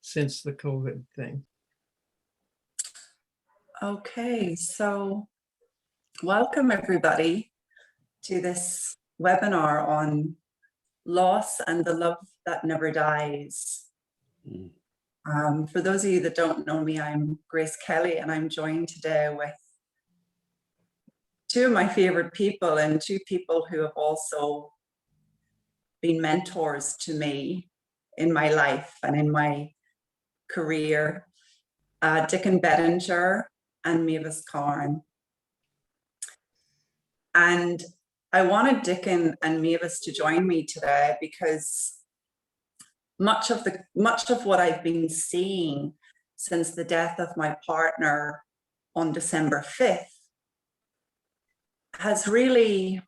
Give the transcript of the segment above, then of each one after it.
since the COVID thing. Okay, so welcome everybody to this webinar on loss and the love that never dies. For those of you that don't know me, I'm Grace Kelly, and I'm joined today with two of my favorite people and two people who have also been mentors to me in my life and in my career, Dicken and Mavis Karn. And I wanted Dicken and Mavis to join me today because much of what I've been seeing since the death of my partner on December 5th has really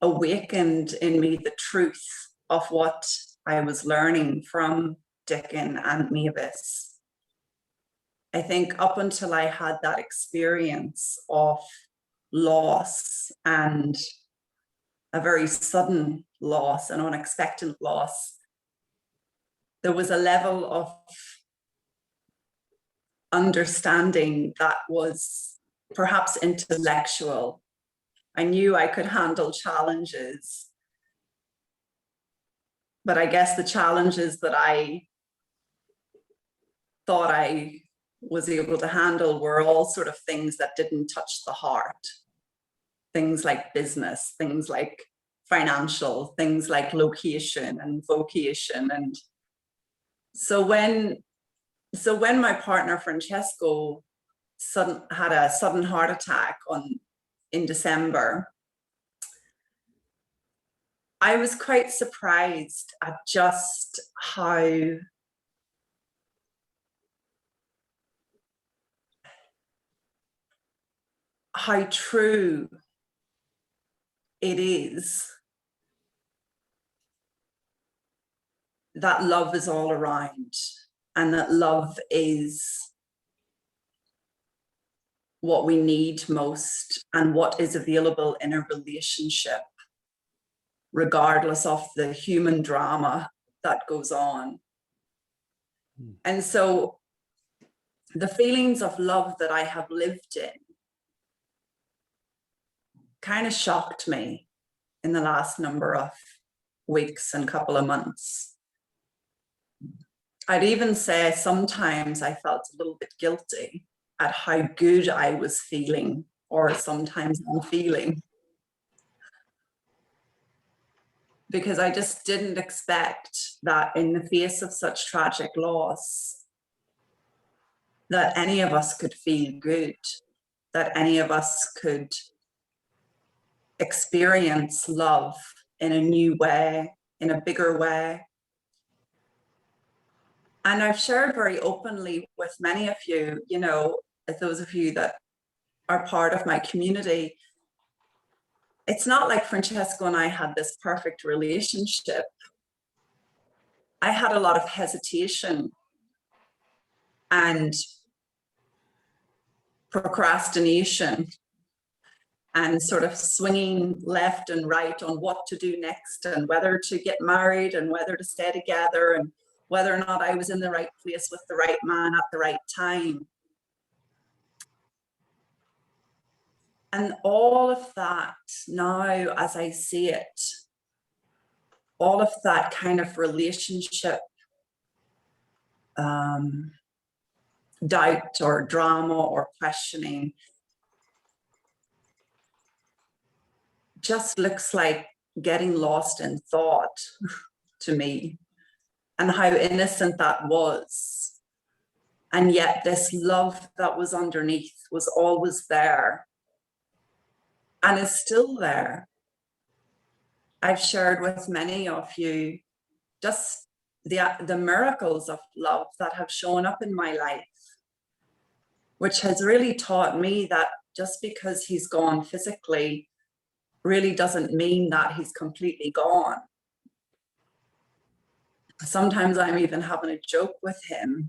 awakened in me the truth of what I was learning from Dicken and Mavis. I think up until I had that experience of loss, and a very sudden loss, an unexpected loss, there was a level of understanding that was perhaps intellectual. I knew I could handle challenges, but I guess the challenges that I thought I was able to handle were all sort of things that didn't touch the heart. Things like business, things like financial, things like location and vocation. And so when my partner Francesco had a sudden heart attack in December, I was quite surprised at just how true it is that love is all around, and that love is what we need most and what is available in a relationship, regardless of the human drama that goes on. And so the feelings of love that I have lived in kind of shocked me in the last number of weeks and couple of months. I'd even say sometimes I felt a little bit guilty at how good I was feeling, or sometimes I'm feeling, because I just didn't expect that in the face of such tragic loss, that any of us could feel good, that any of us could experience love in a new way, in a bigger way. And I've shared very openly with many of you, you know, those of you that are part of my community, it's not like Francesco and I had this perfect relationship. I had a lot of hesitation and procrastination and sort of swinging left and right on what to do next, and whether to get married and whether to stay together, and whether or not I was in the right place with the right man at the right time. And all of that now, as I see it, all of that kind of relationship doubt or drama or questioning just looks like getting lost in thought to me, and how innocent that was. And yet this love that was underneath was always there and is still there. I've shared with many of you just the miracles of love that have shown up in my life, which has really taught me that just because he's gone physically really doesn't mean that he's completely gone. Sometimes I'm even having a joke with him.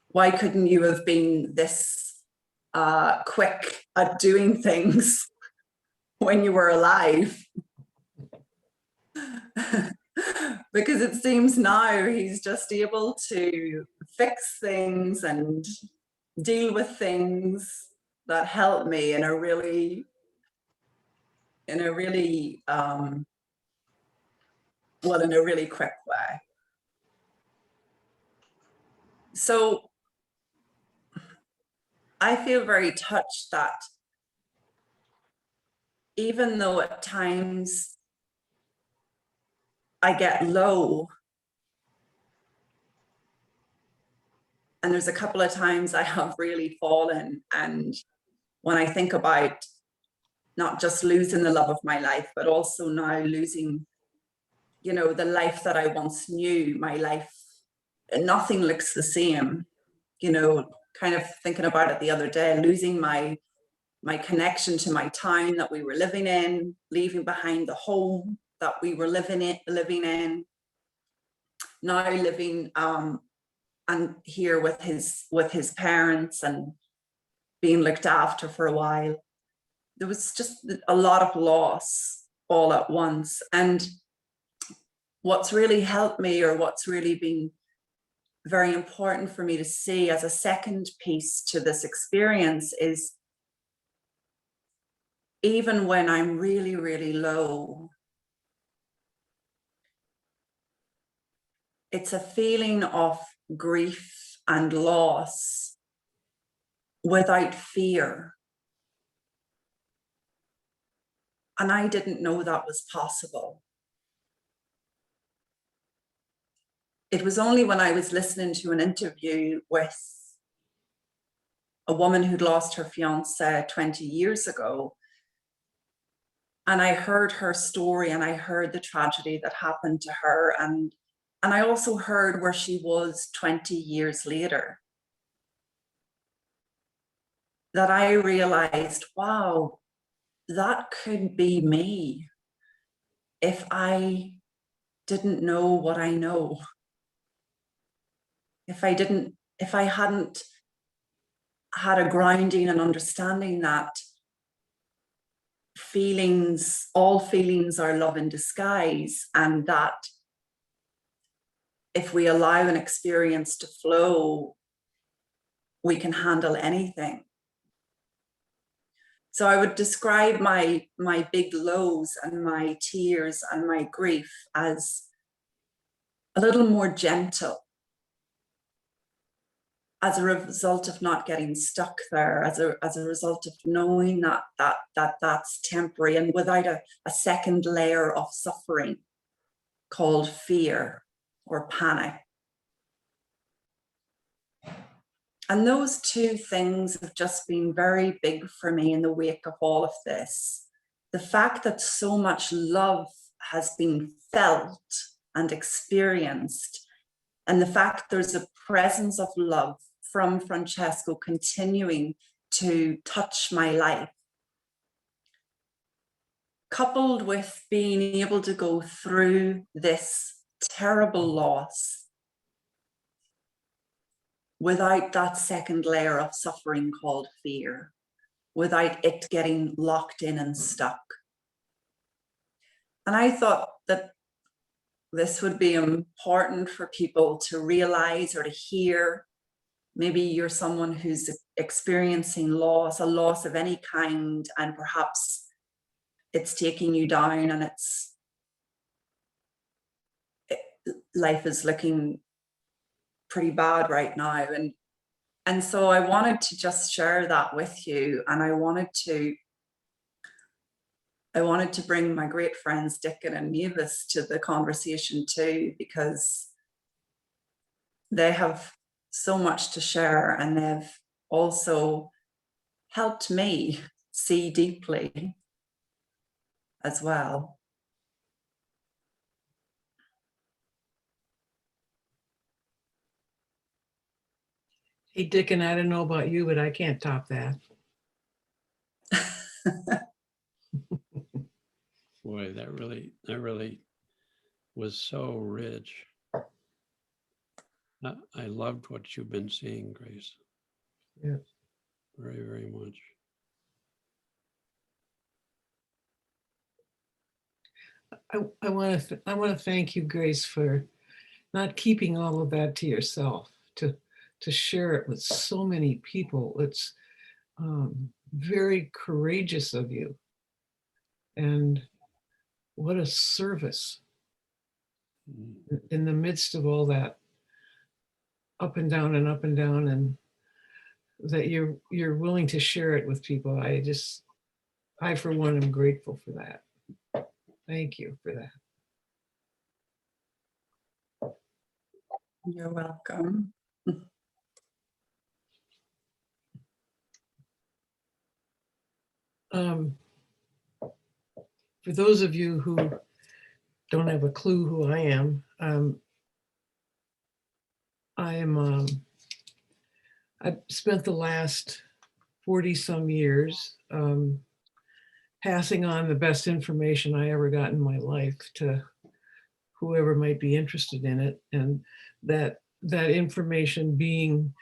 Why couldn't you have been this quick at doing things when you were alive? because it seems now he's just able to fix things and deal with things that help me in a really well, in a really quick way. So I feel very touched that even though at times I get low, and there's a couple of times I have really fallen, and when I think about not just losing the love of my life, but also now losing, you know, the life that I once knew, my life, nothing looks the same, you know, kind of thinking about it the other day, losing my connection to my town that we were living in, leaving behind the home that we were living in, now living and here with his parents and being looked after for a while. There was just a lot of loss all at once. And what's really helped me, or what's really been very important for me to see as a second piece to this experience, is even when I'm really, really low, it's a feeling of grief and loss without fear. And I didn't know that was possible. It was only when I was listening to an interview with a woman who'd lost her fiance 20 years ago, and I heard her story, and I heard the tragedy that happened to her, and I also heard where she was 20 years later, that I realized, wow, that could be me if I didn't know what I know. If I hadn't had a grounding and understanding that all feelings are love in disguise, and that if we allow an experience to flow, we can handle anything. So I would describe my big lows and my tears and my grief as a little more gentle, as a result of not getting stuck there, as a result of knowing that's temporary, and without a second layer of suffering called fear or panic. And those two things have just been very big for me in the wake of all of this. The fact that so much love has been felt and experienced, and the fact there's a presence of love from Francesco continuing to touch my life, coupled with being able to go through this terrible loss without that second layer of suffering called fear, without it getting locked in and stuck. And I thought that this would be important for people to realize or to hear. Maybe you're someone who's experiencing loss, a loss of any kind, and perhaps it's taking you down, and life is looking pretty bad right now. And so I wanted to just share that with you, and I wanted to bring my great friends Dicken and Mavis to the conversation too, because they have so much to share, and they've also helped me see deeply as well. Hey, Dicken, I don't know about you, but I can't top that. Boy, that really was so rich. I loved what you've been seeing, Grace. Yeah. Very, very much. I want to thank you, Grace, for not keeping all of that to yourself, to share it with so many people. It's very courageous of you. And what a service in the midst of all that up and down and up and down, and that you're willing to share it with people. I for one am grateful for that. Thank you for that. You're welcome. For those of you who don't have a clue who I am, I've spent the last 40 some years passing on the best information I ever got in my life to whoever might be interested in it, and that information being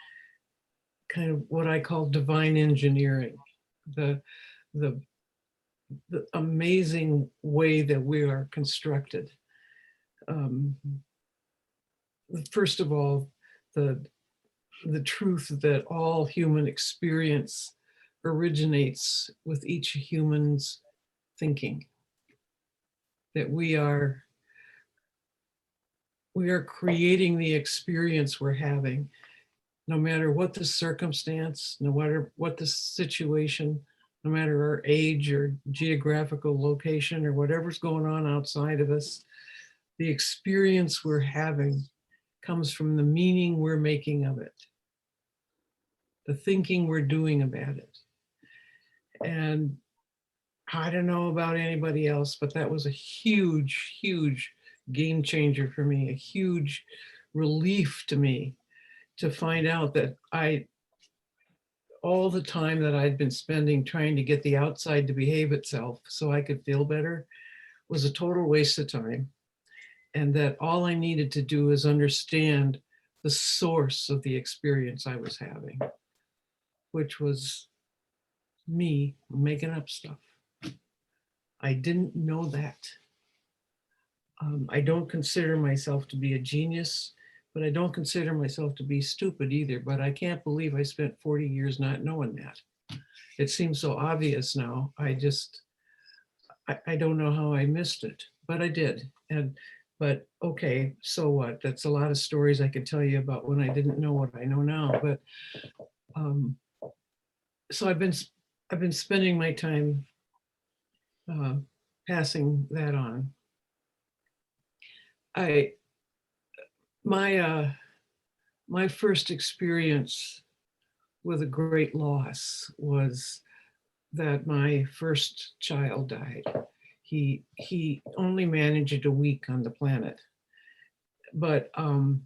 kind of what I call divine engineering, the amazing way that we are constructed. First of all, the truth that all human experience originates with each human's thinking, that we are creating the experience we're having, no matter what the circumstance, no matter what the situation, no matter our age or geographical location or whatever's going on outside of us. The experience we're having comes from the meaning we're making of it, the thinking we're doing about it. And I don't know about anybody else, but that was a huge, huge game changer for me, a huge relief to me to find out that all the time that I'd been spending trying to get the outside to behave itself so I could feel better was a total waste of time. And that all I needed to do is understand the source of the experience I was having, which was me making up stuff. I didn't know that. I don't consider myself to be a genius, but I don't consider myself to be stupid either. But I can't believe I spent 40 years not knowing that. It seems so obvious now. I don't know how I missed it, but I did. But okay, so what? That's a lot of stories I could tell you about when I didn't know what I know now. But so I've been spending my time passing that on. My first experience with a great loss was that my first child died. He only managed a week on the planet, but I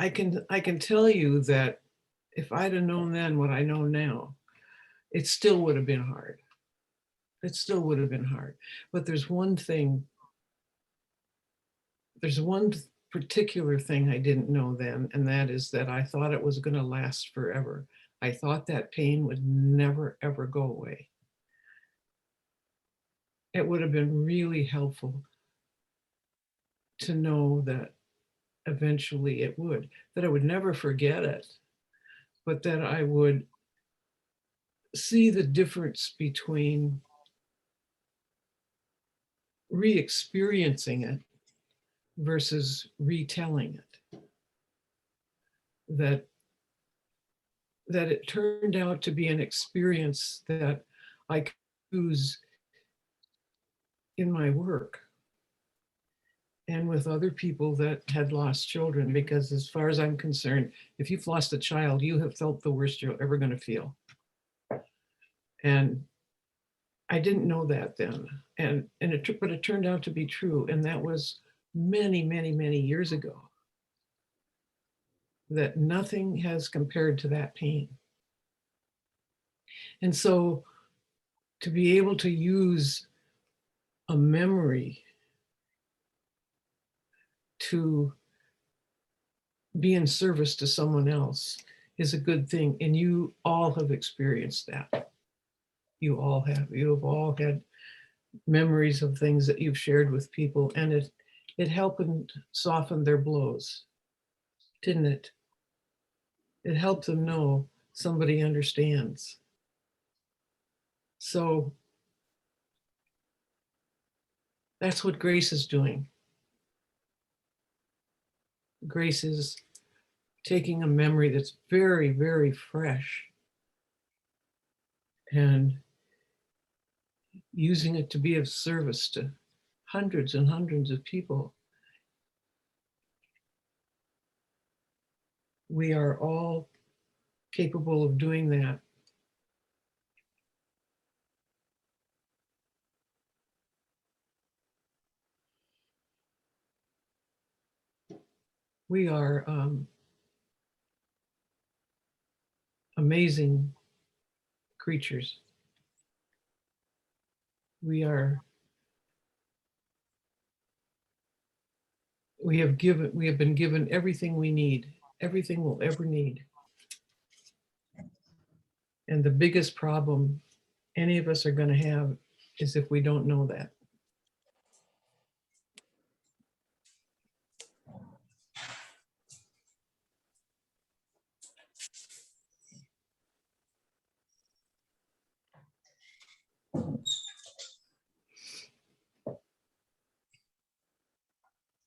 can tell you that if I'd have known then what I know now, it still would have been hard. It still would have been hard. But there's one particular thing I didn't know then, and that is that I thought it was going to last forever. I thought that pain would never, ever go away. It would have been really helpful to know that eventually it would, that I would never forget it, but that I would see the difference between re-experiencing it versus retelling it. That it turned out to be an experience that I could use in my work and with other people that had lost children, because as far as I'm concerned, if you've lost a child, you have felt the worst you're ever going to feel. And I didn't know that then. But it turned out to be true. And that was many, many, many years ago. That nothing has compared to that pain. And so to be able to use a memory to be in service to someone else is a good thing. And you all have experienced that. You all have. You have all had memories of things that you've shared with people, and it helped and softened their blows, didn't it? It helped them know somebody understands. So that's what Grace is doing. Grace is taking a memory that's very, very fresh and using it to be of service to hundreds and hundreds of people. We are all capable of doing that. We are amazing creatures. We have been given everything we need, everything we'll ever need. And the biggest problem any of us are going to have is if we don't know that.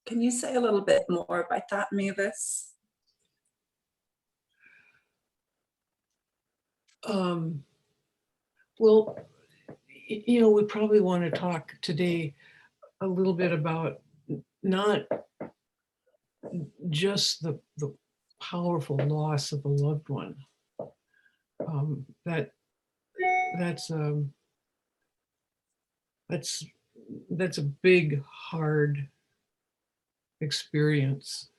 Can you say a little bit more about that, Mavis? Well, we probably want to talk today a little bit about not just the powerful loss of a loved one. That's a big, hard experience.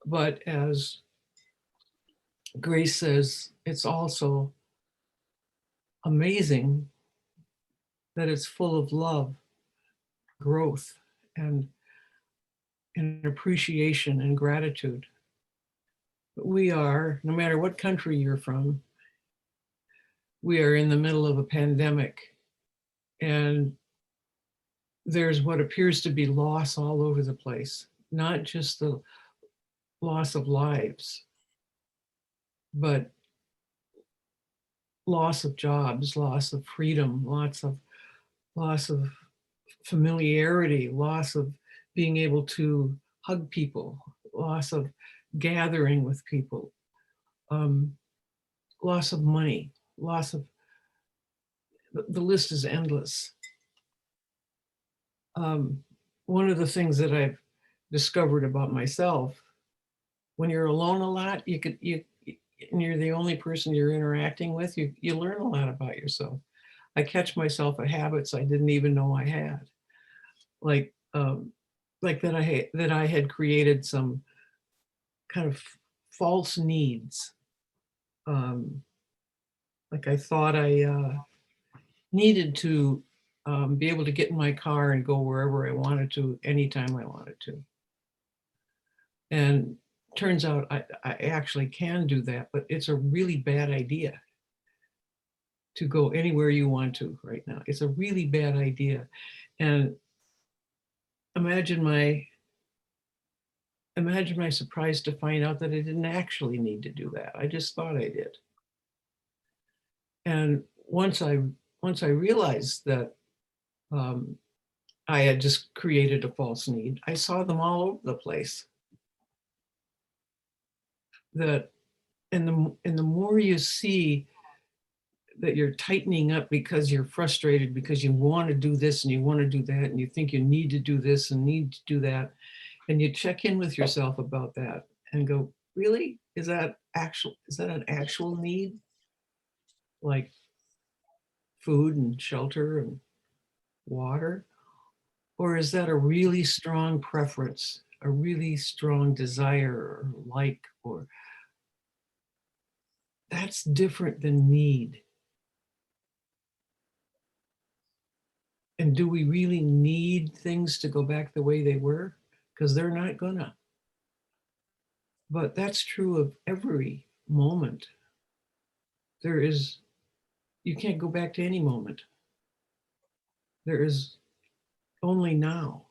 But as Grace says, it's also amazing that it's full of love, growth, and appreciation and gratitude. We are, no matter what country you're from, we are in the middle of a pandemic, and there's what appears to be loss all over the place, not just the loss of lives, but loss of jobs, loss of freedom, loss of familiarity, loss of being able to hug people, loss of gathering with people, loss of money, loss of, the list is endless. One of the things that I've discovered about myself, when you're alone a lot, and you're the only person you're interacting with, you learn a lot about yourself. I catch myself at habits I didn't even know I had. Like that I had created some kind of false needs. Like I thought I needed to be able to get in my car and go wherever I wanted to, anytime I wanted to. And turns out I actually can do that, but it's a really bad idea to go anywhere you want to right now. It's a really bad idea. And imagine my surprise to find out that I didn't actually need to do that. I just thought I did. And once I realized that I had just created a false need, I saw them all over the place. That, and the more you see that you're tightening up because you're frustrated, because you want to do this and you want to do that, and you think you need to do this and need to do that, and you check in with yourself about that and go, really? Is that an actual need? Like food and shelter and water? Or is that a really strong preference, a really strong desire or like, or that's different than need? And do we really need things to go back the way they were? Because they're not gonna. But that's true of every moment. you can't go back to any moment. There is only now.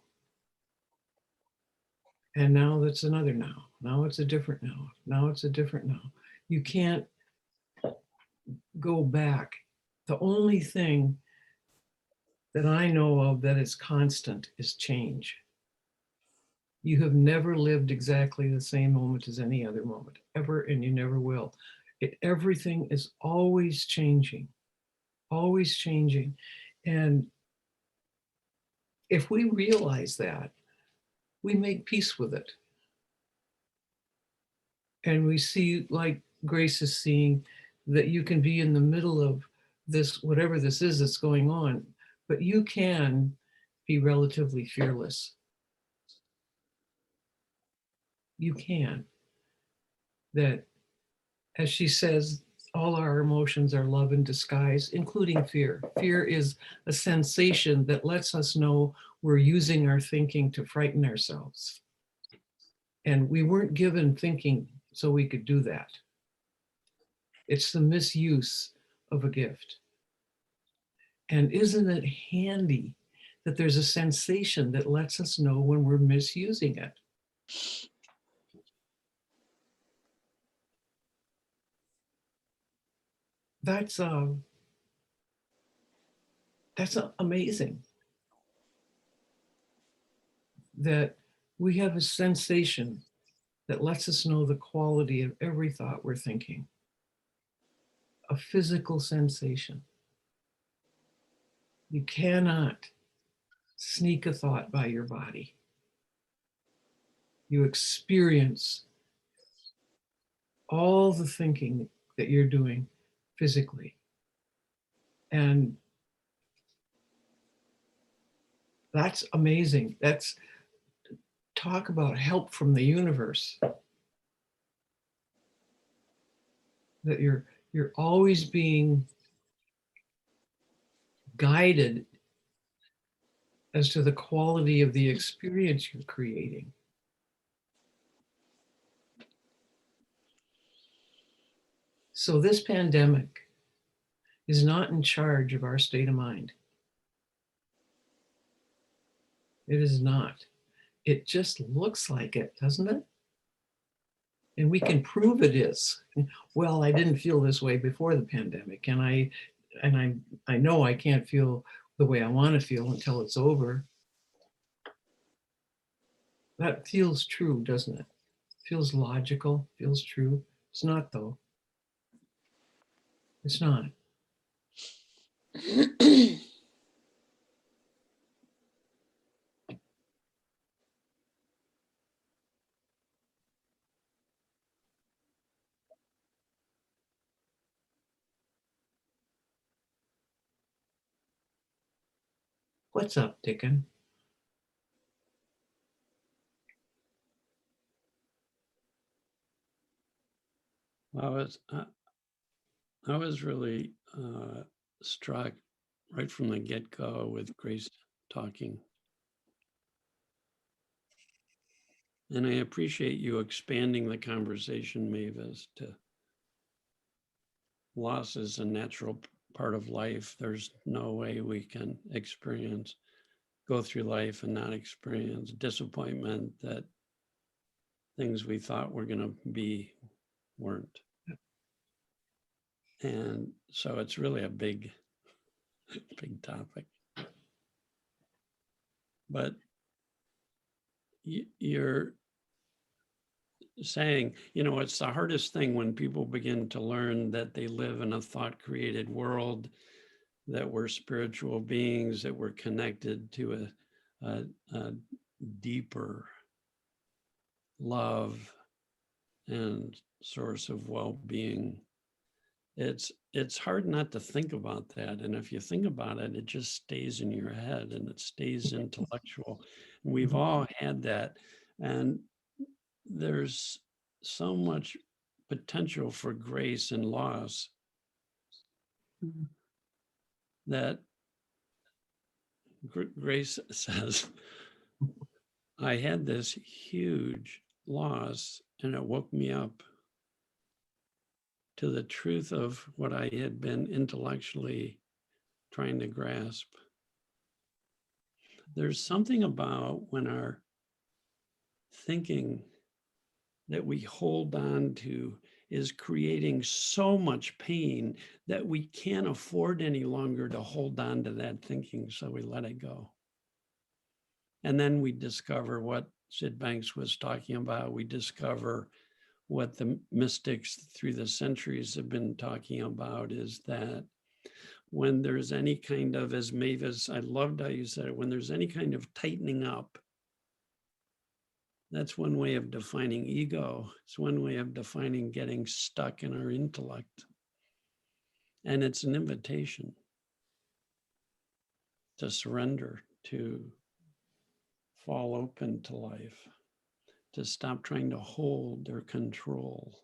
And now that's another now. Now it's a different now. Now it's a different now. You can't go back. The only thing that I know of that is constant is change. You have never lived exactly the same moment as any other moment, ever, and you never will. Everything is always changing, always changing. And if we realize that, we make peace with it. And we see, like Grace is seeing, that you can be in the middle of this, whatever this is that's going on, but you can be relatively fearless. You can. That, as she says, all our emotions are love in disguise, including fear. Fear is a sensation that lets us know we're using our thinking to frighten ourselves. And we weren't given thinking so we could do that. It's the misuse of a gift. And isn't it handy that there's a sensation that lets us know when we're misusing it? That's amazing. That we have a sensation that lets us know the quality of every thought we're thinking. A physical sensation. You cannot sneak a thought by your body. You experience all the thinking that you're doing physically. And that's amazing. That's talk about help from the universe. That you're always being guided as to the quality of the experience you're creating. So this pandemic is not in charge of our state of mind. It is not. It just looks like it, doesn't it? And we can prove it is. Well, I didn't feel this way before the pandemic, and I know I can't feel the way I want to feel until it's over. That feels true, doesn't it? Feels logical, feels true. It's not, though. It's not. What's up, Dicken? I was really struck right from the get-go with Grace talking. And I appreciate you expanding the conversation, Mavis, to loss is a natural part of life. There's no way we can go through life and not experience disappointment that things we thought were going to be weren't. And so it's really a big topic. But you're saying, it's the hardest thing when people begin to learn that they live in a thought-created world, that we're spiritual beings, that we're connected to a deeper love and source of well-being. It's hard not to think about that. And if you think about it, it just stays in your head and it stays intellectual. And we've all had that. And there's so much potential for grace and loss that Grace says, I had this huge loss and it woke me up to the truth of what I had been intellectually trying to grasp. There's something about when our thinking that we hold on to is creating so much pain that we can't afford any longer to hold on to that thinking, so we let it go. And then we discover what Sid Banks was talking about. We discover what the mystics through the centuries have been talking about, is that when there's any kind of, as Mavis, I loved how you said it, when there's any kind of tightening up, that's one way of defining ego. It's one way of defining getting stuck in our intellect. And it's an invitation to surrender, to fall open to life, to stop trying to hold or control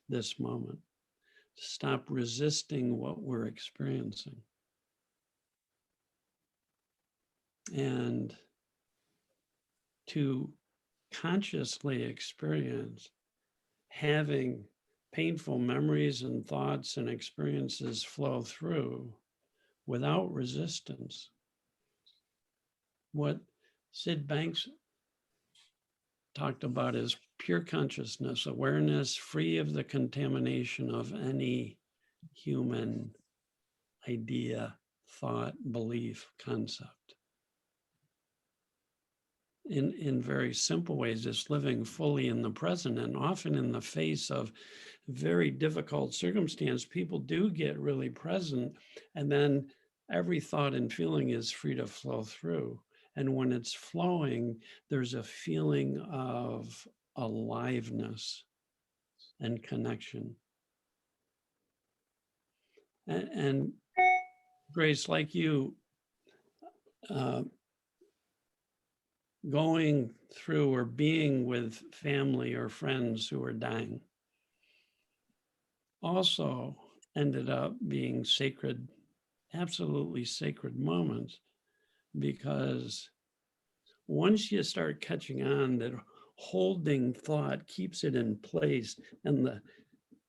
this moment, to stop resisting what we're experiencing. And to consciously experience having painful memories and thoughts and experiences flow through without resistance. What Sid Banks talked about is pure consciousness, awareness free of the contamination of any human idea, thought, belief, concept. In very simple ways, it's living fully in the present, and often in the face of very difficult circumstance, people do get really present, and then every thought and feeling is free to flow through. And when it's flowing, there's a feeling of aliveness and connection. And Grace, like you, going through or being with family or friends who are dying also ended up being sacred, absolutely sacred moments, because once you start catching on that holding thought keeps it in place, and the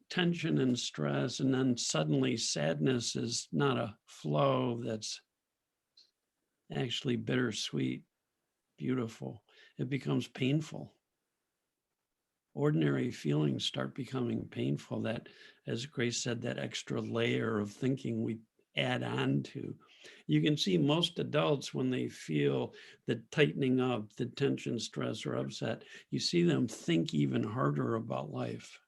tension and stress, and then suddenly sadness is not a flow that's actually bittersweet, beautiful. It becomes painful. Ordinary feelings start becoming painful. That, as Grace said, that extra layer of thinking we add on to. You can see most adults when they feel the tightening up, the tension, stress, or upset, you see them think even harder about life.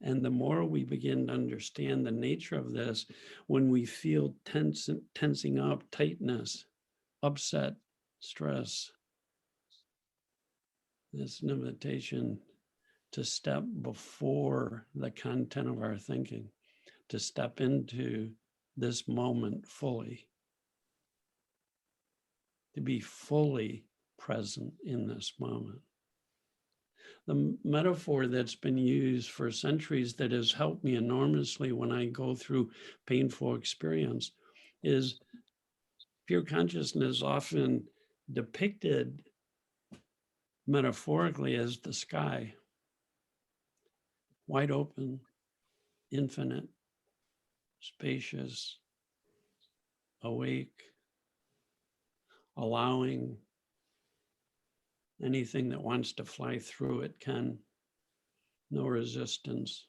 And the more we begin to understand the nature of this, when we feel tensing up, tightness, upset, stress, it's an invitation to step before the content of our thinking, to step into this moment fully, to be fully present in this moment. The metaphor that's been used for centuries that has helped me enormously when I go through painful experience is pure consciousness, often depicted metaphorically as the sky, wide open, infinite, spacious, awake, allowing anything that wants to fly through it can, no resistance.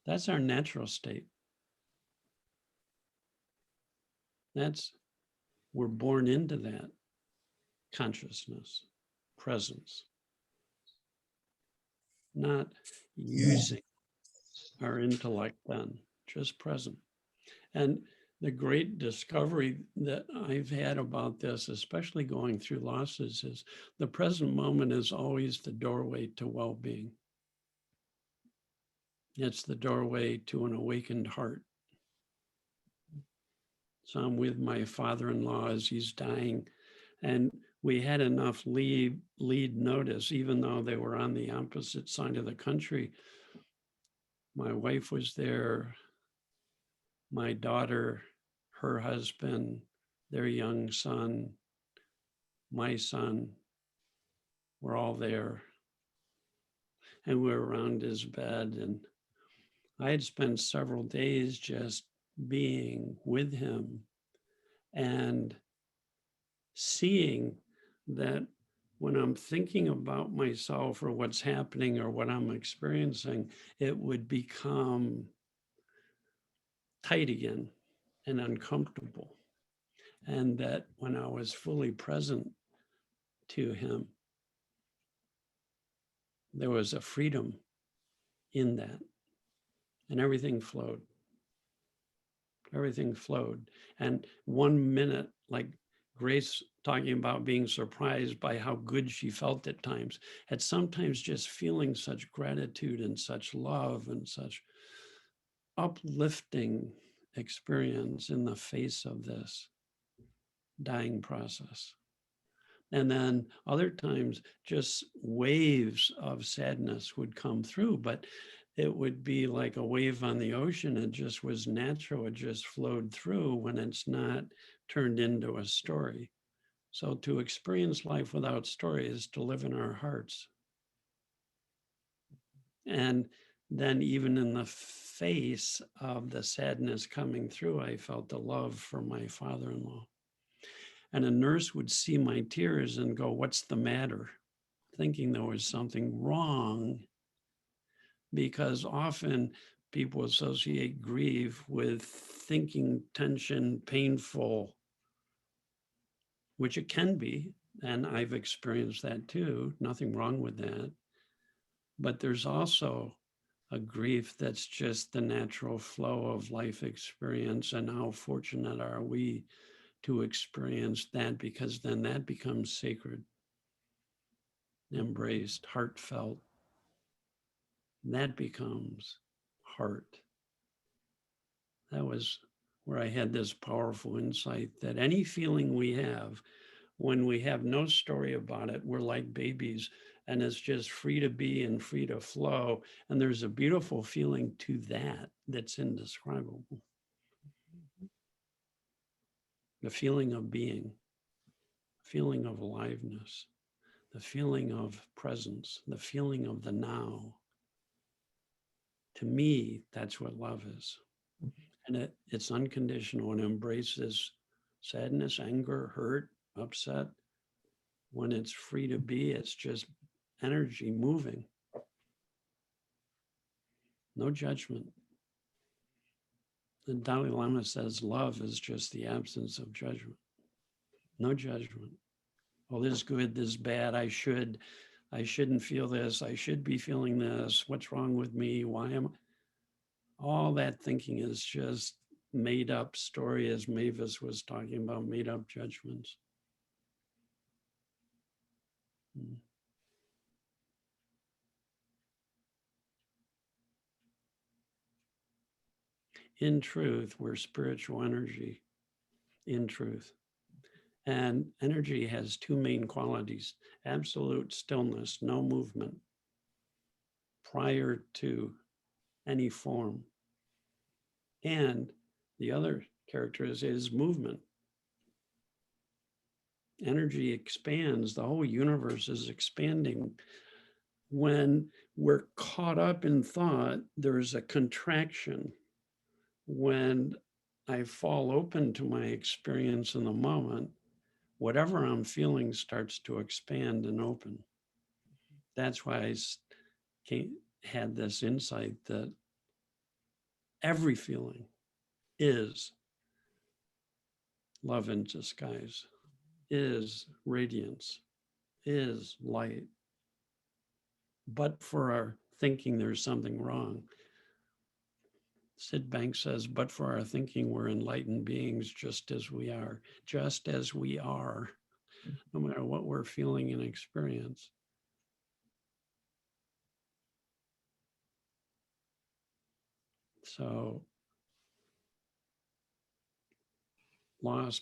That's our natural state. We're born into that consciousness, presence, not using our intellect then, just present. And the great discovery that I've had about this, especially going through losses, is the present moment is always the doorway to well-being. It's the doorway to an awakened heart. So I'm with my father-in-law as he's dying, and we had enough lead notice, even though they were on the opposite side of the country. My wife was there, my daughter, her husband, their young son, my son, were all there. and we were around his bed, and I had spent several days just being with him and seeing that when I'm thinking about myself or what's happening or what I'm experiencing, it would become tight again and uncomfortable. And that when I was fully present to him, there was a freedom in that, and everything flowed. Everything flowed. And 1 minute, like Grace talking about being surprised by how good she felt at times, at sometimes just feeling such gratitude and such love and such uplifting experience in the face of this dying process. And then other times, just waves of sadness would come through, but it would be like a wave on the ocean. It just was natural. It just flowed through when it's not turned into a story. So to experience life without story is to live in our hearts. And then even in the face of the sadness coming through, I felt the love for my father-in-law. And a nurse would see my tears and go, "What's the matter?" Thinking there was something wrong, because often people associate grief with thinking, tension, painful, which it can be. And I've experienced that too. Nothing wrong with that. But there's also a grief that's just the natural flow of life experience. And how fortunate are we to experience that, because then that becomes sacred, embraced, heartfelt. That becomes heart. That was where I had this powerful insight that any feeling we have, when we have no story about it, we're like babies, and it's just free to be and free to flow. And there's a beautiful feeling to that that's indescribable. The feeling of being, feeling of aliveness, the feeling of presence, the feeling of the now. To me, that's what love is. And it's unconditional and embraces sadness, anger, hurt, upset. When it's free to be, it's just energy moving. No judgment. The Dalai Lama says love is just the absence of judgment. No judgment. Oh, this is good, this is bad, I shouldn't feel this, I should be feeling this, what's wrong with me, why am I? All that thinking is just made up story, as Mavis was talking about, made up judgments. In truth, we're spiritual energy, in truth. And energy has two main qualities: absolute stillness, no movement prior to any form. And the other character is movement. Energy expands, the whole universe is expanding. When we're caught up in thought, there's a contraction. When I fall open to my experience in the moment, whatever I'm feeling starts to expand and open. That's why I had this insight that every feeling is love in disguise, is radiance, is light. But for our thinking there's something wrong. Sid Banks says, but for our thinking, we're enlightened beings just as we are, no matter what we're feeling and experience. So loss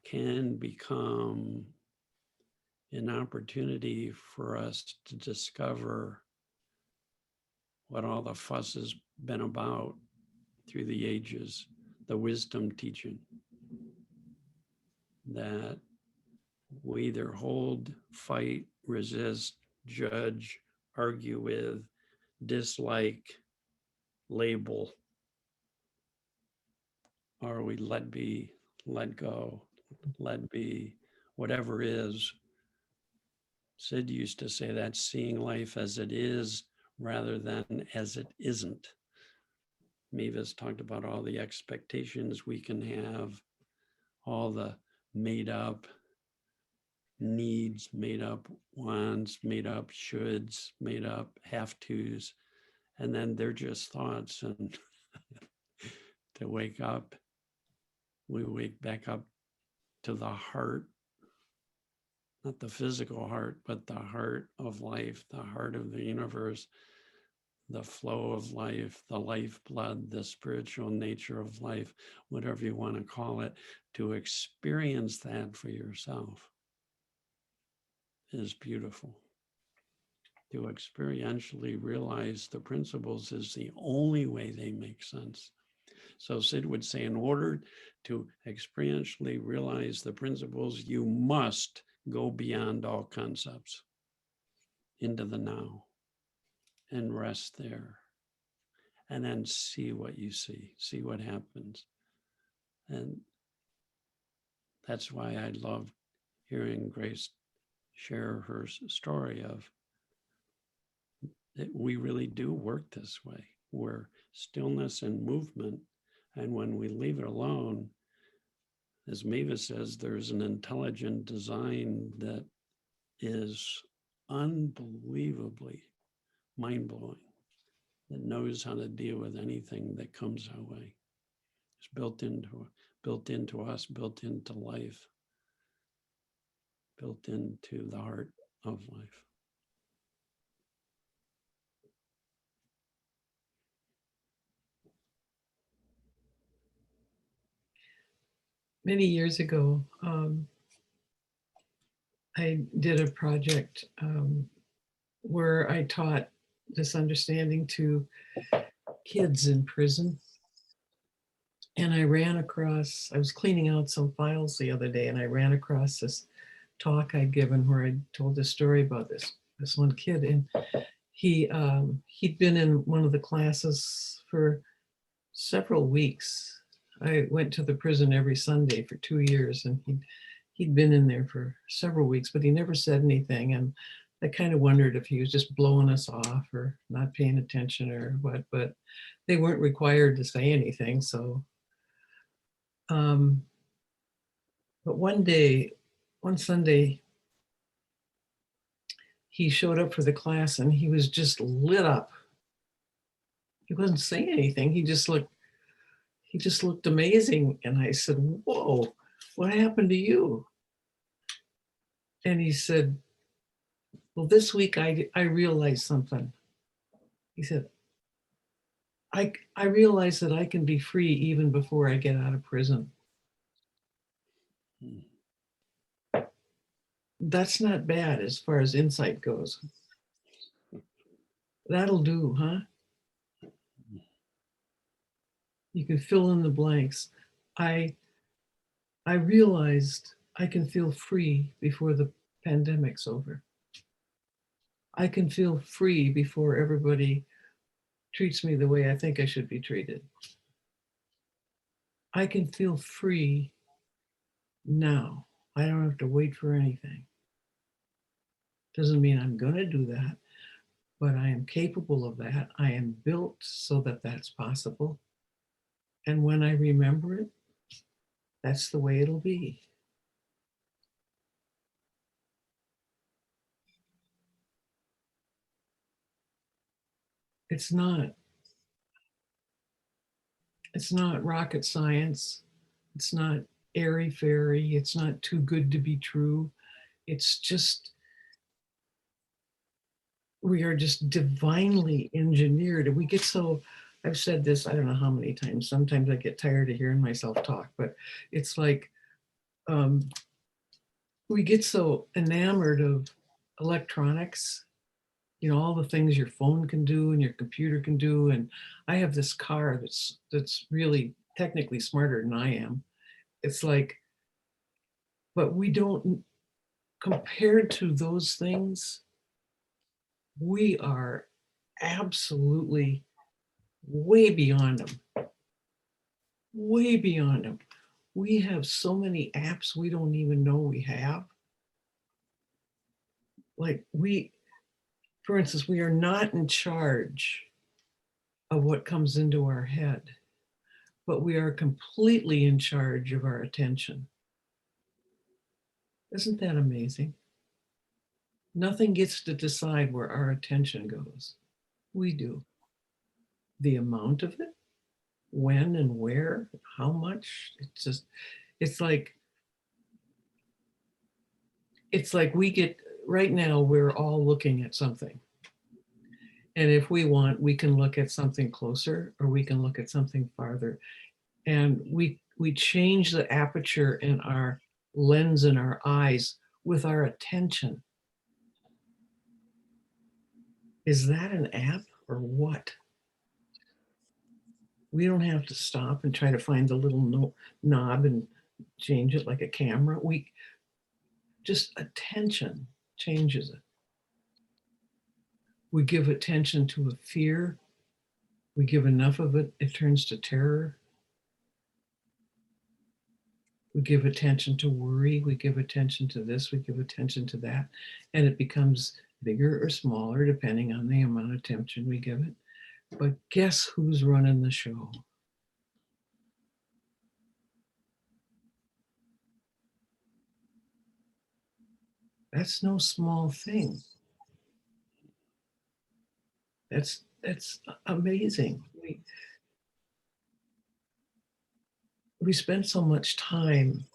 can become an opportunity for us to discover what all the fuss has been about through the ages, the wisdom teaching, that we either hold, fight, resist, judge, argue with, dislike, label, or we let be, let go, let be, whatever is. Sid used to say that seeing life as it is rather than as it isn't. Mavis talked about all the expectations we can have, all the made up needs, made up wants, made up shoulds, made up have tos, and then they're just thoughts. And to wake up, we wake back up to the heart, not the physical heart, but the heart of life, the heart of the universe, the flow of life, the lifeblood, the spiritual nature of life, whatever you want to call it. To experience that for yourself is beautiful. To experientially realize the principles is the only way they make sense. So Sid would say, in order to experientially realize the principles, you must go beyond all concepts into the now and rest there. And then see what you see what happens. And that's why I loved hearing Grace share her story of that we really do work this way, where stillness and movement, and when we leave it alone, as Mavis says, there's an intelligent design that is unbelievably mind-blowing, that knows how to deal with anything that comes our way. It's built into us, built into life, built into the heart of life. Many years ago, I did a project where I taught this understanding to kids in prison. And I was cleaning out some files the other day, and I ran across this talk I'd given where I told this story about this one kid. And he'd been in one of the classes for several weeks. I went to the prison every Sunday for 2 years, and he'd been in there for several weeks, but he never said anything. And I kind of wondered if he was just blowing us off or not paying attention or what, but they weren't required to say anything. So, but one Sunday, he showed up for the class and he was just lit up. He wasn't saying anything. He just looked amazing. And I said, "Whoa, what happened to you?" And he said, "Well, this week I realized something." He said, I realized that I can be free even before I get out of prison. That's not bad as far as insight goes. That'll do, huh? You can fill in the blanks. I realized I can feel free before the pandemic's over. I can feel free before everybody treats me the way I think I should be treated. I can feel free now. I don't have to wait for anything. Doesn't mean I'm going to do that, but I am capable of that. I am built so that that's possible. And when I remember it, that's the way it'll be. It's not rocket science. It's not airy fairy. It's not too good to be true. It's just, we are just divinely engineered. And we get so, I've said this, I don't know how many times, sometimes I get tired of hearing myself talk, but it's like, we get so enamored of electronics, you know, all the things your phone can do and your computer can do. And I have this car that's really technically smarter than I am. It's like, but we don't, compared to those things, we are absolutely way beyond them. Way beyond them. We have so many apps we don't even know we have. Like for instance, we are not in charge of what comes into our head, but we are completely in charge of our attention. Isn't that amazing? Nothing gets to decide where our attention goes. We do. The amount of it, when and where, how much, it's like, we get, right now, we're all looking at something. And if we want, we can look at something closer or we can look at something farther. And we change the aperture in our lens in our eyes with our attention. Is that an app or what? We don't have to stop and try to find the little knob and change it like a camera. We just, attention changes it. We give attention to a fear. We give enough of it, it turns to terror. We give attention to worry. We give attention to this. We give attention to that. And it becomes bigger or smaller depending on the amount of attention we give it. But guess who's running the show? That's no small thing. That's amazing. We spend so much time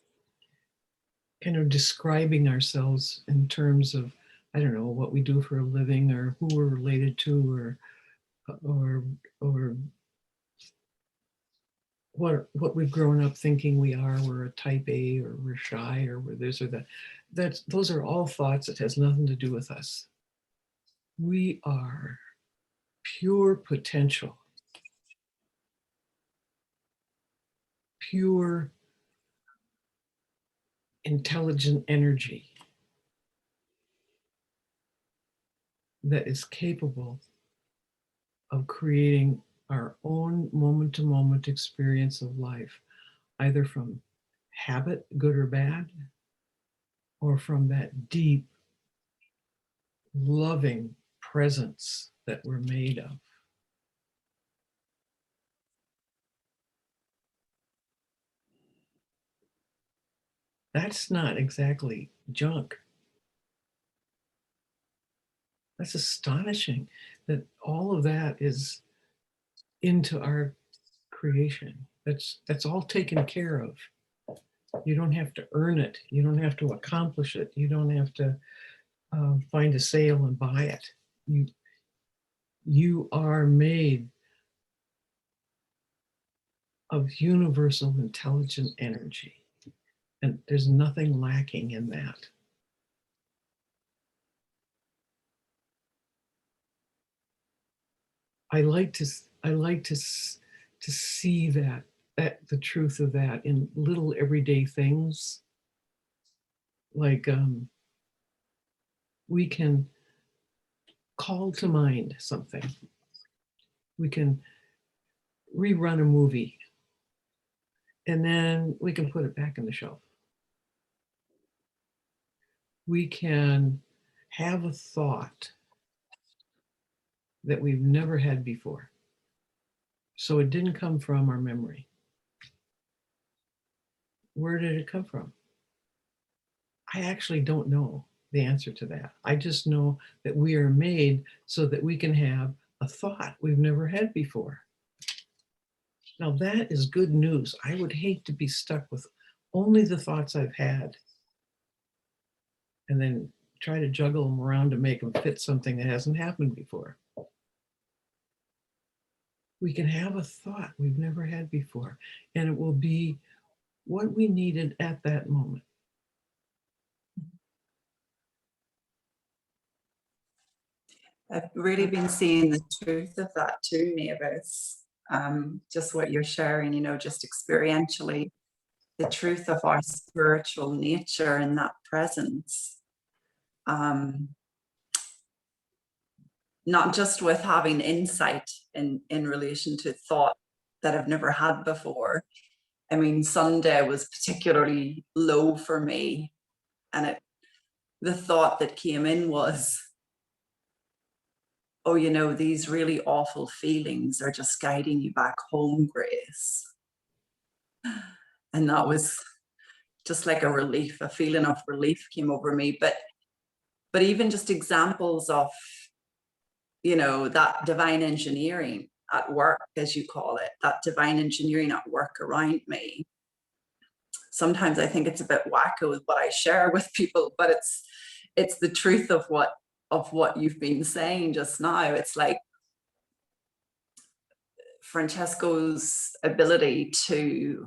kind of describing ourselves in terms of, I don't know, what we do for a living or who we're related to or what we've grown up thinking we are. We're a type A or we're shy or we're this or that. Those are all thoughts that has nothing to do with us. We are pure potential, pure intelligent energy that is capable of creating our own moment-to-moment experience of life, either from habit, good or bad, or from that deep, loving presence that we're made of. That's not exactly junk. That's astonishing that all of that is into our creation. That's all taken care of. You don't have to earn it. You don't have to accomplish it. You don't have to find a sale and buy it. You are made of universal intelligent energy. And there's nothing lacking in that. I like to see that the truth of that in little everyday things. Like we can call to mind something. We can rerun a movie and then we can put it back in the shelf. We can have a thought that we've never had before. So it didn't come from our memory. Where did it come from? I actually don't know the answer to that. I just know that we are made so that we can have a thought we've never had before. Now that is good news. I would hate to be stuck with only the thoughts I've had and then try to juggle them around to make them fit something that hasn't happened before. We can have a thought we've never had before, and it will be what we needed at that moment. I've really been seeing the truth of that too, Mavis. Just what you're sharing, just experientially, the truth of our spiritual nature and that presence. not just with having insight in relation to thought that I've never had before. I mean, Sunday was particularly low for me, and the thought that came in was, oh, you know, these really awful feelings are just guiding you back home, Grace. And that was just like a relief, a feeling of relief came over me. But even just examples of, you know, that divine engineering at work, as you call it, that divine engineering at work around me. Sometimes I think it's a bit wacko with what I share with people, but it's the truth of what you've been saying just now. It's like Francesco's ability to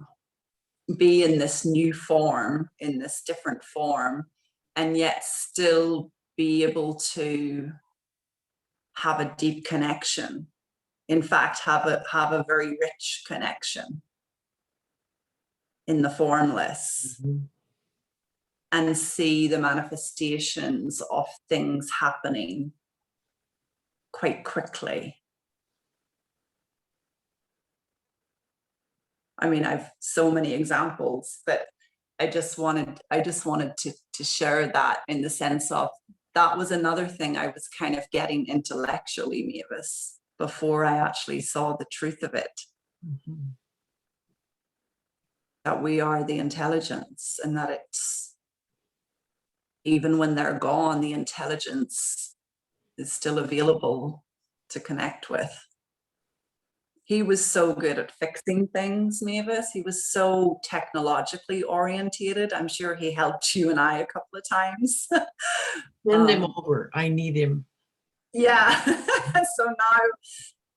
be in this new form, in this different form, and yet still be able to have a deep connection. In fact, have a very rich connection in the formless, and see the manifestations of things happening quite quickly. I mean, I've so many examples, but I just wanted to share that, in the sense of that was another thing I was kind of getting intellectually, Mavis, before I actually saw the truth of it. Mm-hmm. That we are the intelligence, and that it's, even when they're gone, the intelligence is still available to connect with. He was so good at fixing things, Mavis. He was so technologically orientated. I'm sure he helped you and I a couple of times. Send him over. I need him. Yeah. So now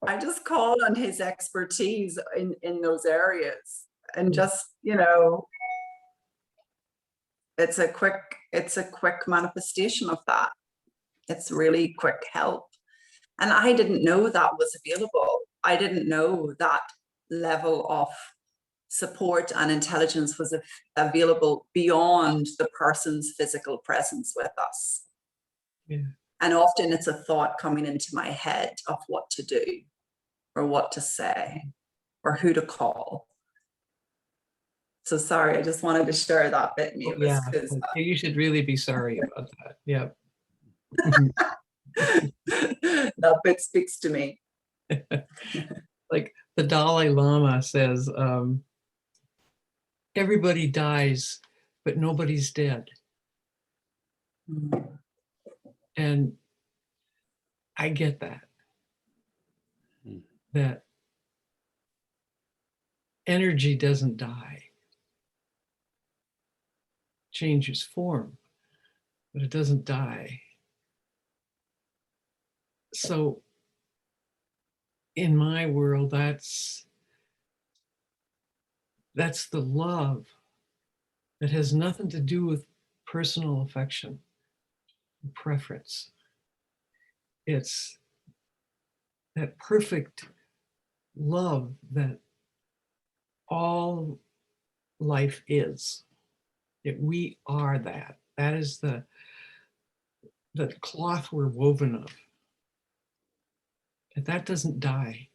I just call on his expertise in those areas, and just, you know, it's a quick manifestation of that. It's really quick help. And I didn't know that was available. I didn't know that level of support and intelligence was available beyond the person's physical presence with us. Yeah. And often it's a thought coming into my head of what to do, or what to say, or who to call. So sorry, I just wanted to share that bit, Mavis. Yeah, 'Cause, you should really be sorry about that. Yeah. that bit speaks to me. Like the Dalai Lama says, everybody dies, but nobody's dead. Mm. And I get that. That energy doesn't die. Changes form, but it doesn't die. So in my world, that's the love that has nothing to do with personal affection, preference. It's that perfect love that all life is. That we are that. That is the cloth we're woven of. And that doesn't die.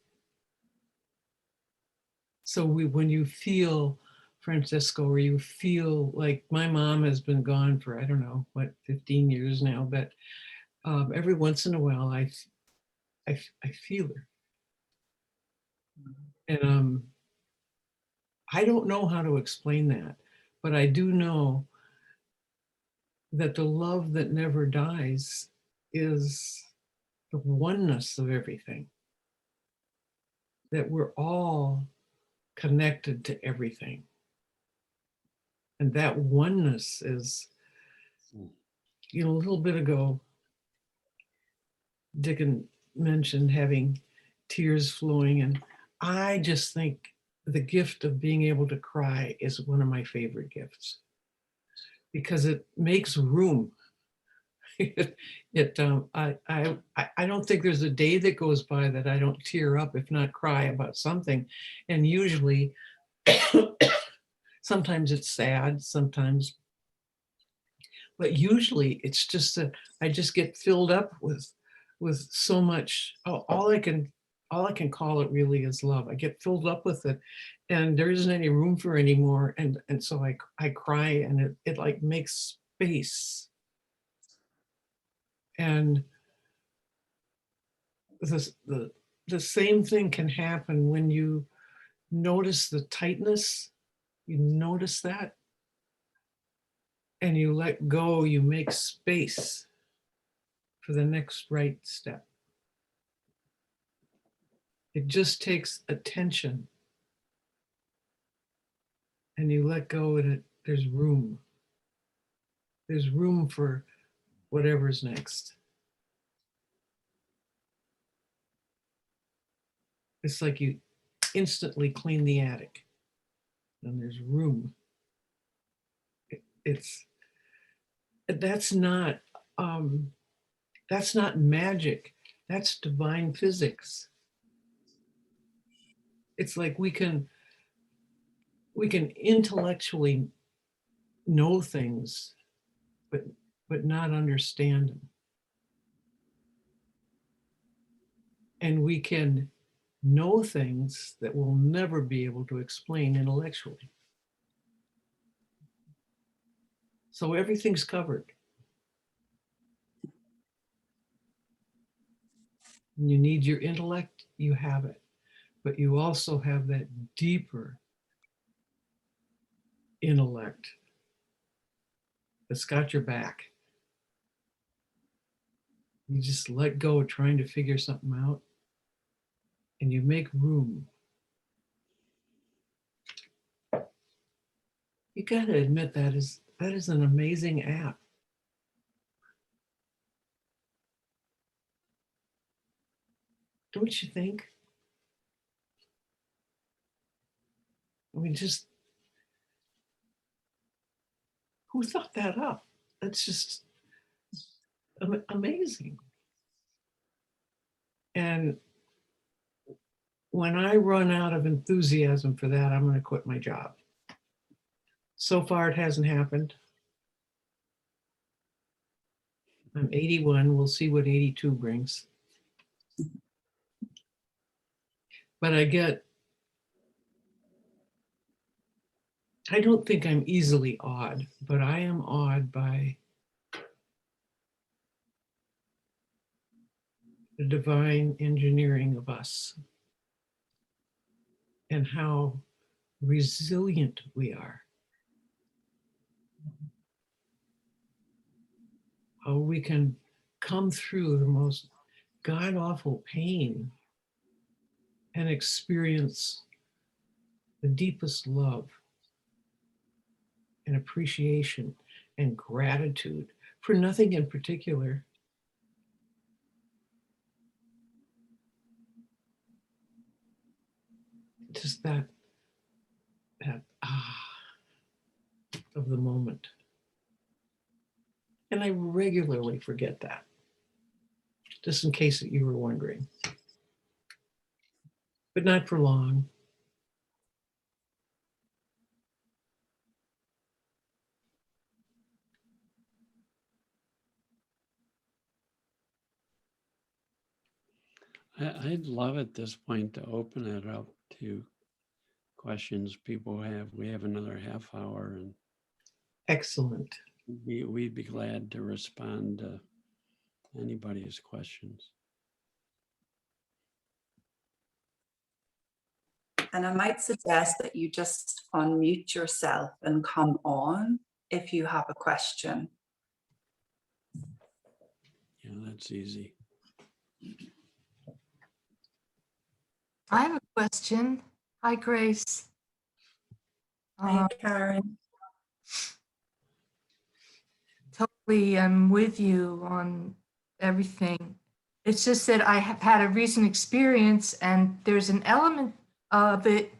So when you feel, Francesco, or you feel like, my mom has been gone for, I don't know, what, 15 years now, but every once in a while I feel her. And I don't know how to explain that, but I do know that the love that never dies is the oneness of everything. That we're all connected to everything. And that oneness is, you know, a little bit ago, Dicken mentioned having tears flowing. And I just think the gift of being able to cry is one of my favorite gifts, because it makes room. I don't think there's a day that goes by that I don't tear up, if not cry about something. And usually, sometimes it's sad, sometimes, but usually it's just that I just get filled up with with so much, all I can call it really is love. I get filled up with it, and there isn't any room for anymore. And so I cry, and it like makes space. And the same thing can happen when you notice the tightness. You notice that, and you let go. You make space for the next right step. It just takes attention, and you let go, and there's room. There's room for whatever's next. It's like you instantly clean the attic, and there's room. That's not magic. That's divine physics. It's like we can intellectually know things, but not understand them. And we can know things that we'll never be able to explain intellectually. So everything's covered. You need your intellect, you have it, but you also have that deeper intellect that's got your back. You just let go of trying to figure something out, and you make room. You got to admit that is an amazing app. Don't you think? I mean, just who thought that up? That's just amazing. And when I run out of enthusiasm for that, I'm going to quit my job. So far, it hasn't happened. I'm 81. We'll see what 82 brings. But I don't think I'm easily awed, but I am awed by the divine engineering of us and how resilient we are. How we can come through the most god-awful pain and experience the deepest love and appreciation and gratitude for nothing in particular. Just that of the moment. And I regularly forget that, just in case that you were wondering. But not for long. I'd love at this point to open it up to questions people have. We have another half hour, and Excellent. we'd be glad to respond to anybody's questions. And I might suggest that you just unmute yourself and come on if you have a question. Yeah, that's easy. I have a question. Hi, Grace. Hi, Karen. Totally, I'm with you on everything. It's just that I have had a recent experience, and there's an element of it,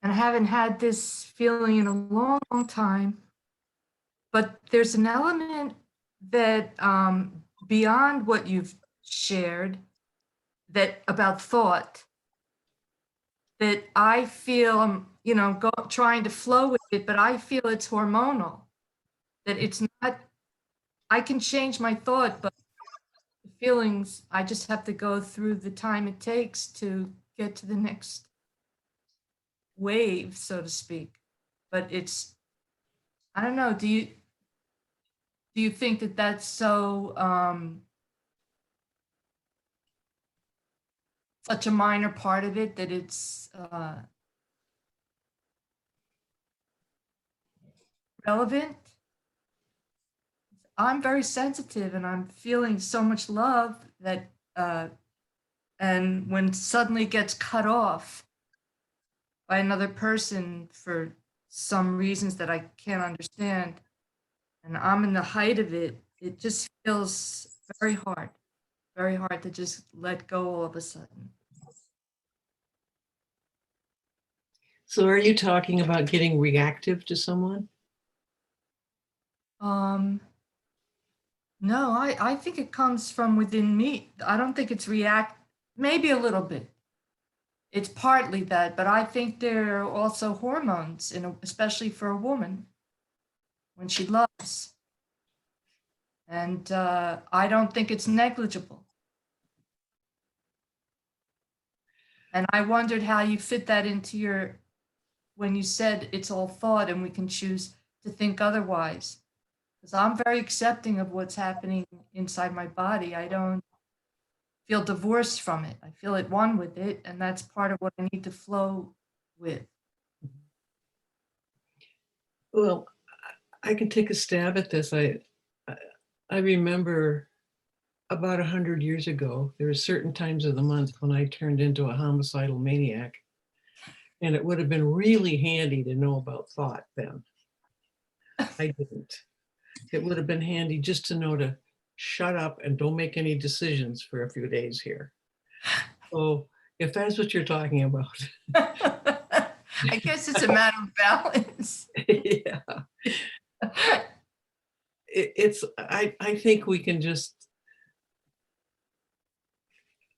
and I haven't had this feeling in a long, long time. But there's an element that beyond what you've shared, that about thought, that I feel I'm, trying to flow with it, but I feel it's hormonal. That it's not, I can change my thought, but the feelings, I just have to go through the time it takes to get to the next wave, so to speak. But it's, I don't know, do you think that that's so such a minor part of it that it's relevant? I'm very sensitive and I'm feeling so much love that and when suddenly it gets cut off by another person for some reasons that I can't understand, and I'm in the height of it, it just feels very hard to just let go all of a sudden. So are you talking about getting reactive to someone? No, I think it comes from within me. I don't think it's maybe a little bit. It's partly that, but I think there are also hormones, especially for a woman when she loves. And I don't think it's negligible. And I wondered how you fit that into when you said it's all thought and we can choose to think otherwise. Because I'm very accepting of what's happening inside my body. I don't feel divorced from it. I feel at one with it, and that's part of what I need to flow with. Well, I can take a stab at this. I remember about 100 years ago, there were certain times of the month when I turned into a homicidal maniac. And it would have been really handy to know about thought then. I didn't. It would have been handy just to know to shut up and don't make any decisions for a few days here. So if that's what you're talking about. I guess it's a matter of balance. Yeah. I think we can just,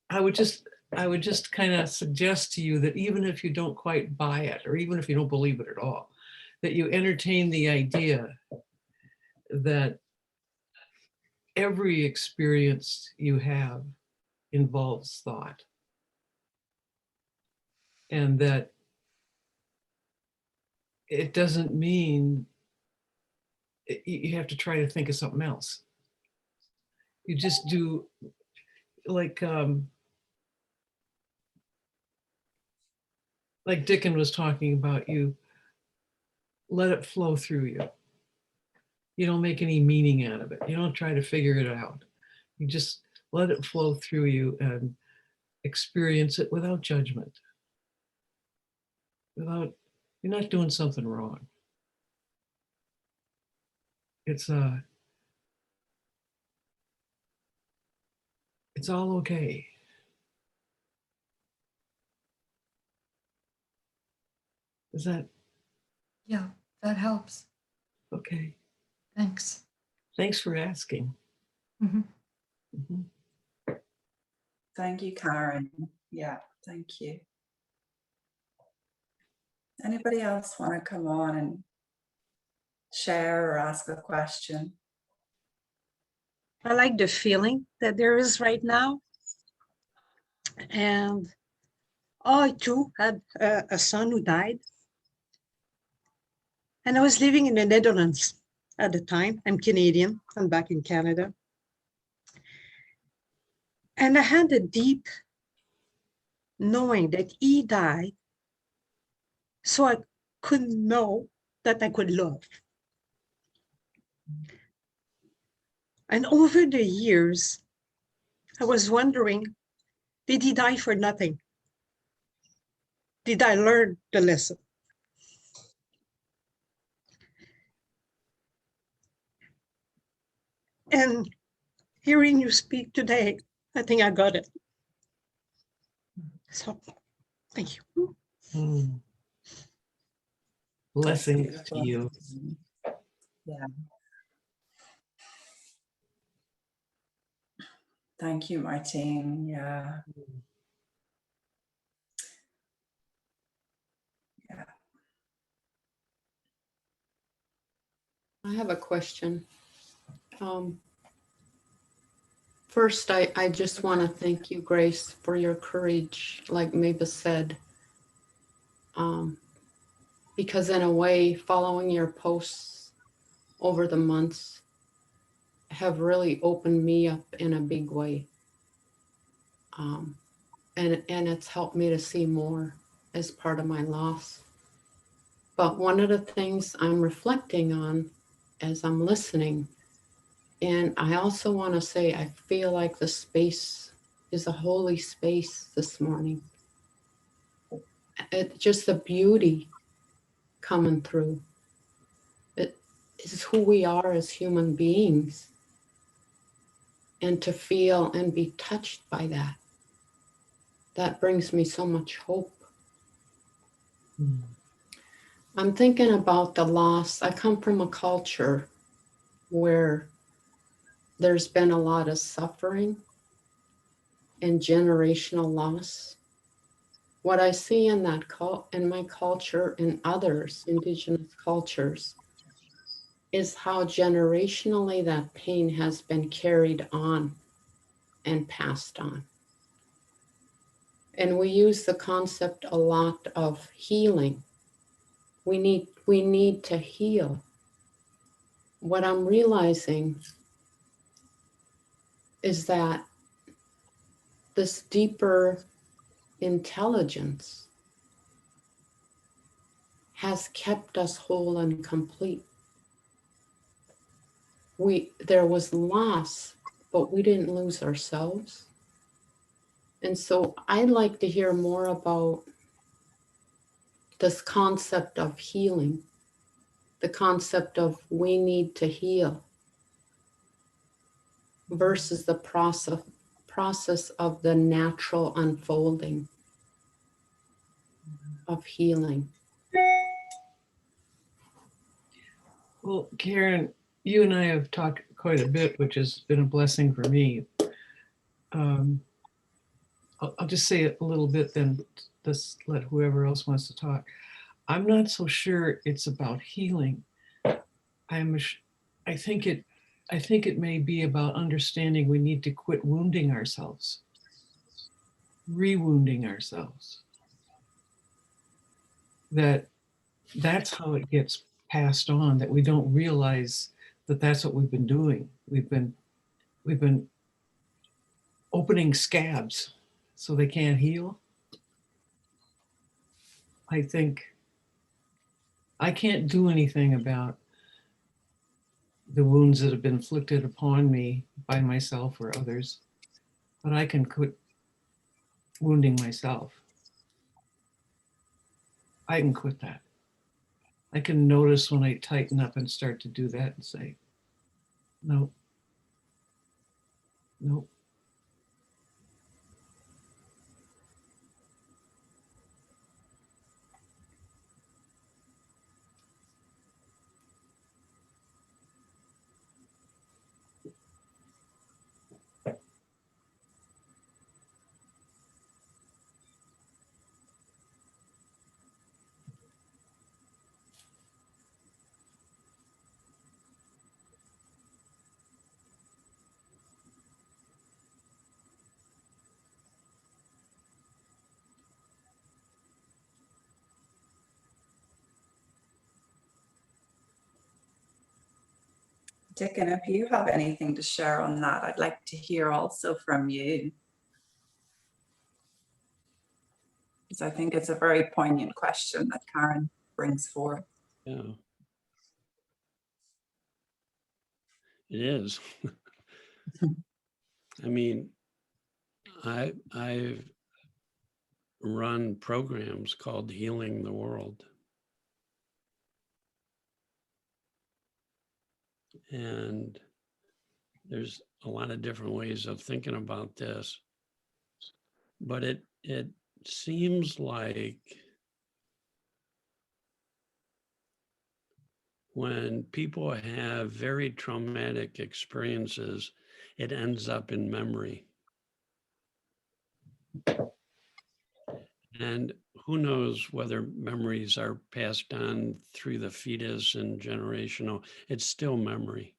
I would just kind of suggest to you that even if you don't quite buy it, or even if you don't believe it at all, that you entertain the idea that every experience you have involves thought. And that it doesn't mean you have to try to think of something else. You just do, like Dicken was talking about, you let it flow through you. You don't make any meaning out of it. You don't try to figure it out. You just let it flow through you and experience it without judgment. You're not doing something wrong. It's all okay. Is that Yeah, that helps. okay? Thanks. Thanks for asking. Mm-hmm. Mm-hmm. Thank you, Karen. Yeah, thank you. Anybody else want to come on and share or ask a question? I like the feeling that there is right now. And I too had a son who died. And I was living in the Netherlands at the time. I'm Canadian. I'm back in Canada. And I had a deep knowing that he died so I could know that I could love. And over the years, I was wondering, did he die for nothing? Did I learn the lesson? And hearing you speak today, I think I got it. So, thank you. Mm. Blessings to you. Yeah. Thank you, Martine. Yeah. Yeah. I have a question. First, I just want to thank you, Grace, for your courage, like Mavis said. Because in a way, following your posts over the months have really opened me up in a big way. And it's helped me to see more as part of my loss. But one of the things I'm reflecting on as I'm listening, and I also want to say, I feel like the space is a holy space this morning. It just the beauty coming through. It is who we are as human beings. And to feel and be touched by that brings me so much hope. Mm. I'm thinking about the loss. I come from a culture where there's been a lot of suffering and generational loss. What I see in that in my culture and others, indigenous cultures, is how generationally that pain has been carried on and passed on. And we use the concept a lot of healing. We need to heal. What I'm realizing is that this deeper intelligence has kept us whole and complete. There was loss, but we didn't lose ourselves. And so I'd like to hear more about this concept of healing, the concept of we need to heal versus the process of the natural unfolding of healing. Well, Karen, you and I have talked quite a bit, which has been a blessing for me. I'll just say it a little bit, then just let whoever else wants to talk. I'm not so sure it's about healing. I think it may be about understanding we need to quit wounding ourselves, re-wounding ourselves. That's how it gets passed on, that we don't realize that that's what we've been doing. We've been opening scabs so they can't heal. I think I can't do anything about the wounds that have been inflicted upon me by myself or others, but I can quit wounding myself. I can quit that. I can notice when I tighten up and start to do that and say, no, no. Dicken, if you have anything to share on that, I'd like to hear also from you. Because I think it's a very poignant question that Karn brings forth. Yeah. It is. I mean, I've run programs called Healing the World. And there's a lot of different ways of thinking about this. But it seems like when people have very traumatic experiences, it ends up in memory. And who knows whether memories are passed on through the fetus and generational, it's still memory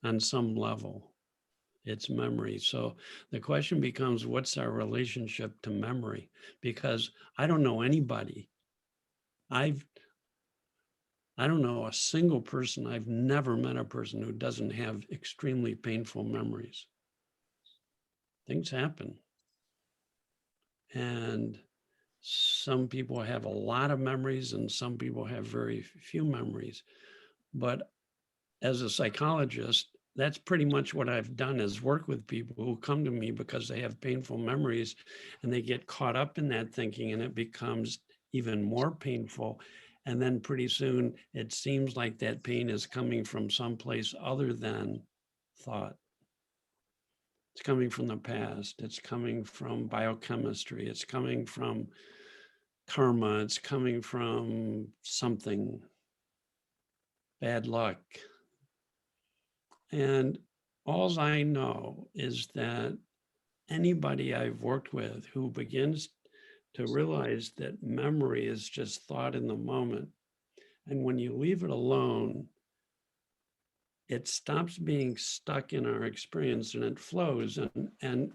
on some level. It's memory. So the question becomes, what's our relationship to memory? Because I don't know anybody. I don't know a single person. I've never met a person who doesn't have extremely painful memories. Things happen. And some people have a lot of memories and some people have very few memories. But as a psychologist, that's pretty much what I've done, is work with people who come to me because they have painful memories and they get caught up in that thinking and it becomes even more painful. And then pretty soon it seems like that pain is coming from someplace other than thought. It's coming from the past. It's coming from biochemistry. It's coming from karma. It's coming from something, bad luck. And all I know is that anybody I've worked with who begins to realize that memory is just thought in the moment, and when you leave it alone, it stops being stuck in our experience and it flows. And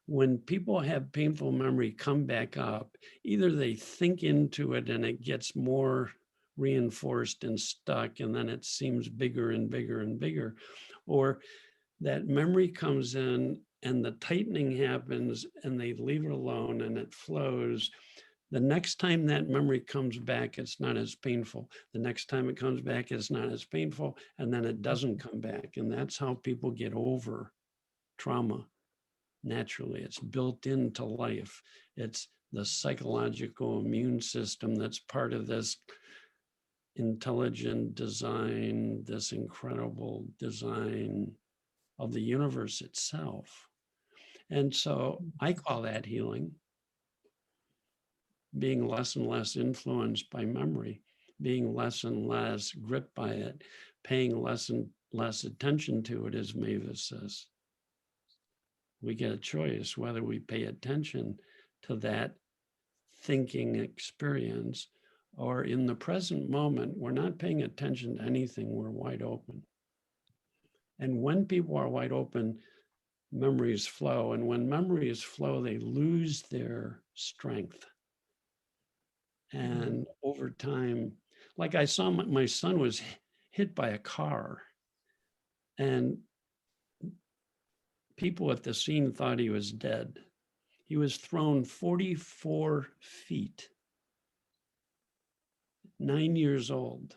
when people have painful memory come back up, either they think into it and it gets more reinforced and stuck, and then it seems bigger and bigger and bigger, or that memory comes in and the tightening happens and they leave it alone and it flows. The next time that memory comes back, it's not as painful. The next time it comes back, it's not as painful, and then it doesn't come back. And that's how people get over trauma naturally. It's built into life. It's the psychological immune system that's part of this intelligent design, this incredible design of the universe itself. And so I call that healing, being less and less influenced by memory, being less and less gripped by it, paying less and less attention to it, as Mavis says. We get a choice whether we pay attention to that thinking experience, or in the present moment, we're not paying attention to anything, we're wide open. And when people are wide open, memories flow. And when memories flow, they lose their strength. And over time, like I saw my son was hit by a car, and people at the scene thought he was dead. He was thrown 44 feet, 9 years old.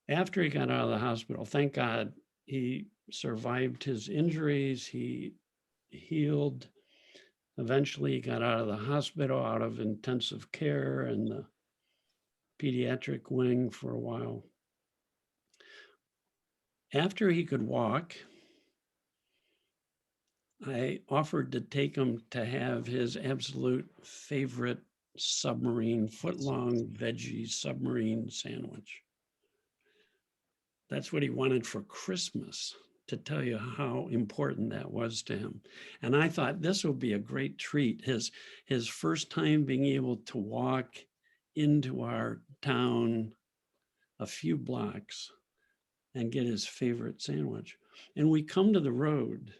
After he got out of the hospital, thank God, he survived his injuries. He healed. Eventually, he got out of the hospital, out of intensive care and the pediatric wing for a while. After he could walk, I offered to take him to have his absolute favorite submarine, foot-long veggie submarine sandwich. That's what he wanted for Christmas, to tell you how important that was to him. And I thought this would be a great treat. His first time being able to walk into our town a few blocks and get his favorite sandwich. And we come to the road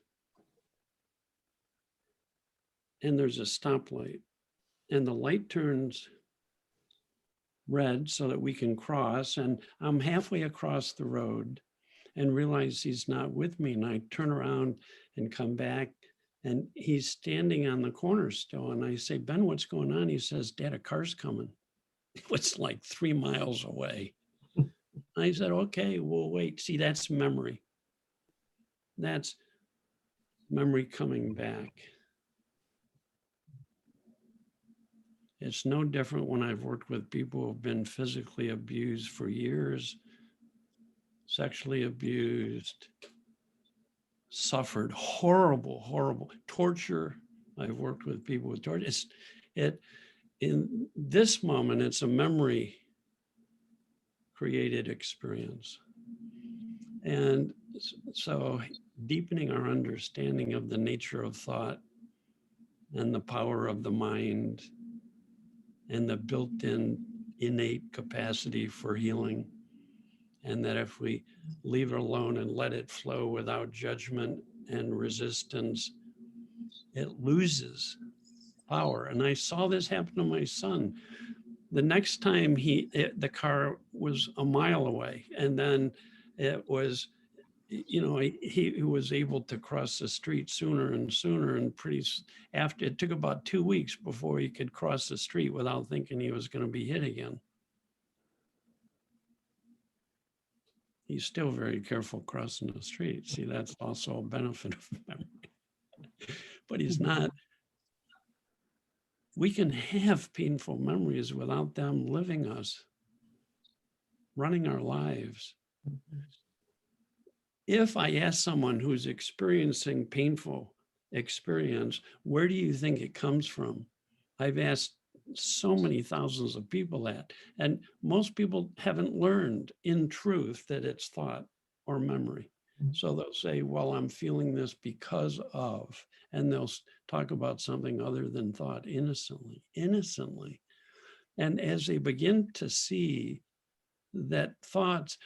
and there's a stoplight and the light turns red so that we can cross. And I'm halfway across the road and realize he's not with me. And I turn around and come back and he's standing on the corner still. And I say, Ben, what's going on? He says, Dad, a car's coming. It was like 3 miles away. I said, okay, we'll wait. See, that's memory. That's memory coming back. It's no different when I've worked with people who've been physically abused for years, sexually abused, suffered horrible, horrible torture. I've worked with people with torture. In this moment, it's a memory created experience. And so deepening our understanding of the nature of thought and the power of the mind and the built-in innate capacity for healing and that if we leave it alone and let it flow without judgment and resistance, it loses power. And I saw this happen to my son. The next time the car was a mile away, and then it was, you know, he was able to cross the street sooner and sooner, and after it took about 2 weeks before he could cross the street without thinking he was going to be hit again. He's still very careful crossing the street. See, that's also a benefit of memory. But he's not. We can have painful memories without them living us, running our lives. If I ask someone who's experiencing painful experience, where do you think it comes from? I've asked so many thousands of people that, and most people haven't learned in truth that it's thought or memory. So they'll say, well, I'm feeling this because of, and they'll talk about something other than thought innocently. And as they begin to see that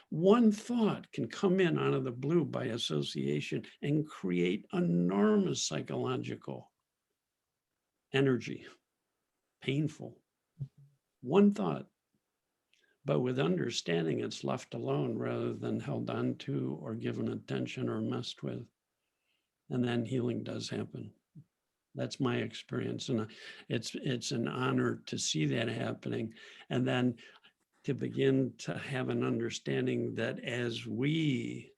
one thought can come in out of the blue by association and create enormous psychological energy, painful. One thought, but with understanding it's left alone rather than held on to or given attention or messed with. And then healing does happen. That's my experience. And it's an honor to see that happening. And then to begin to have an understanding that as we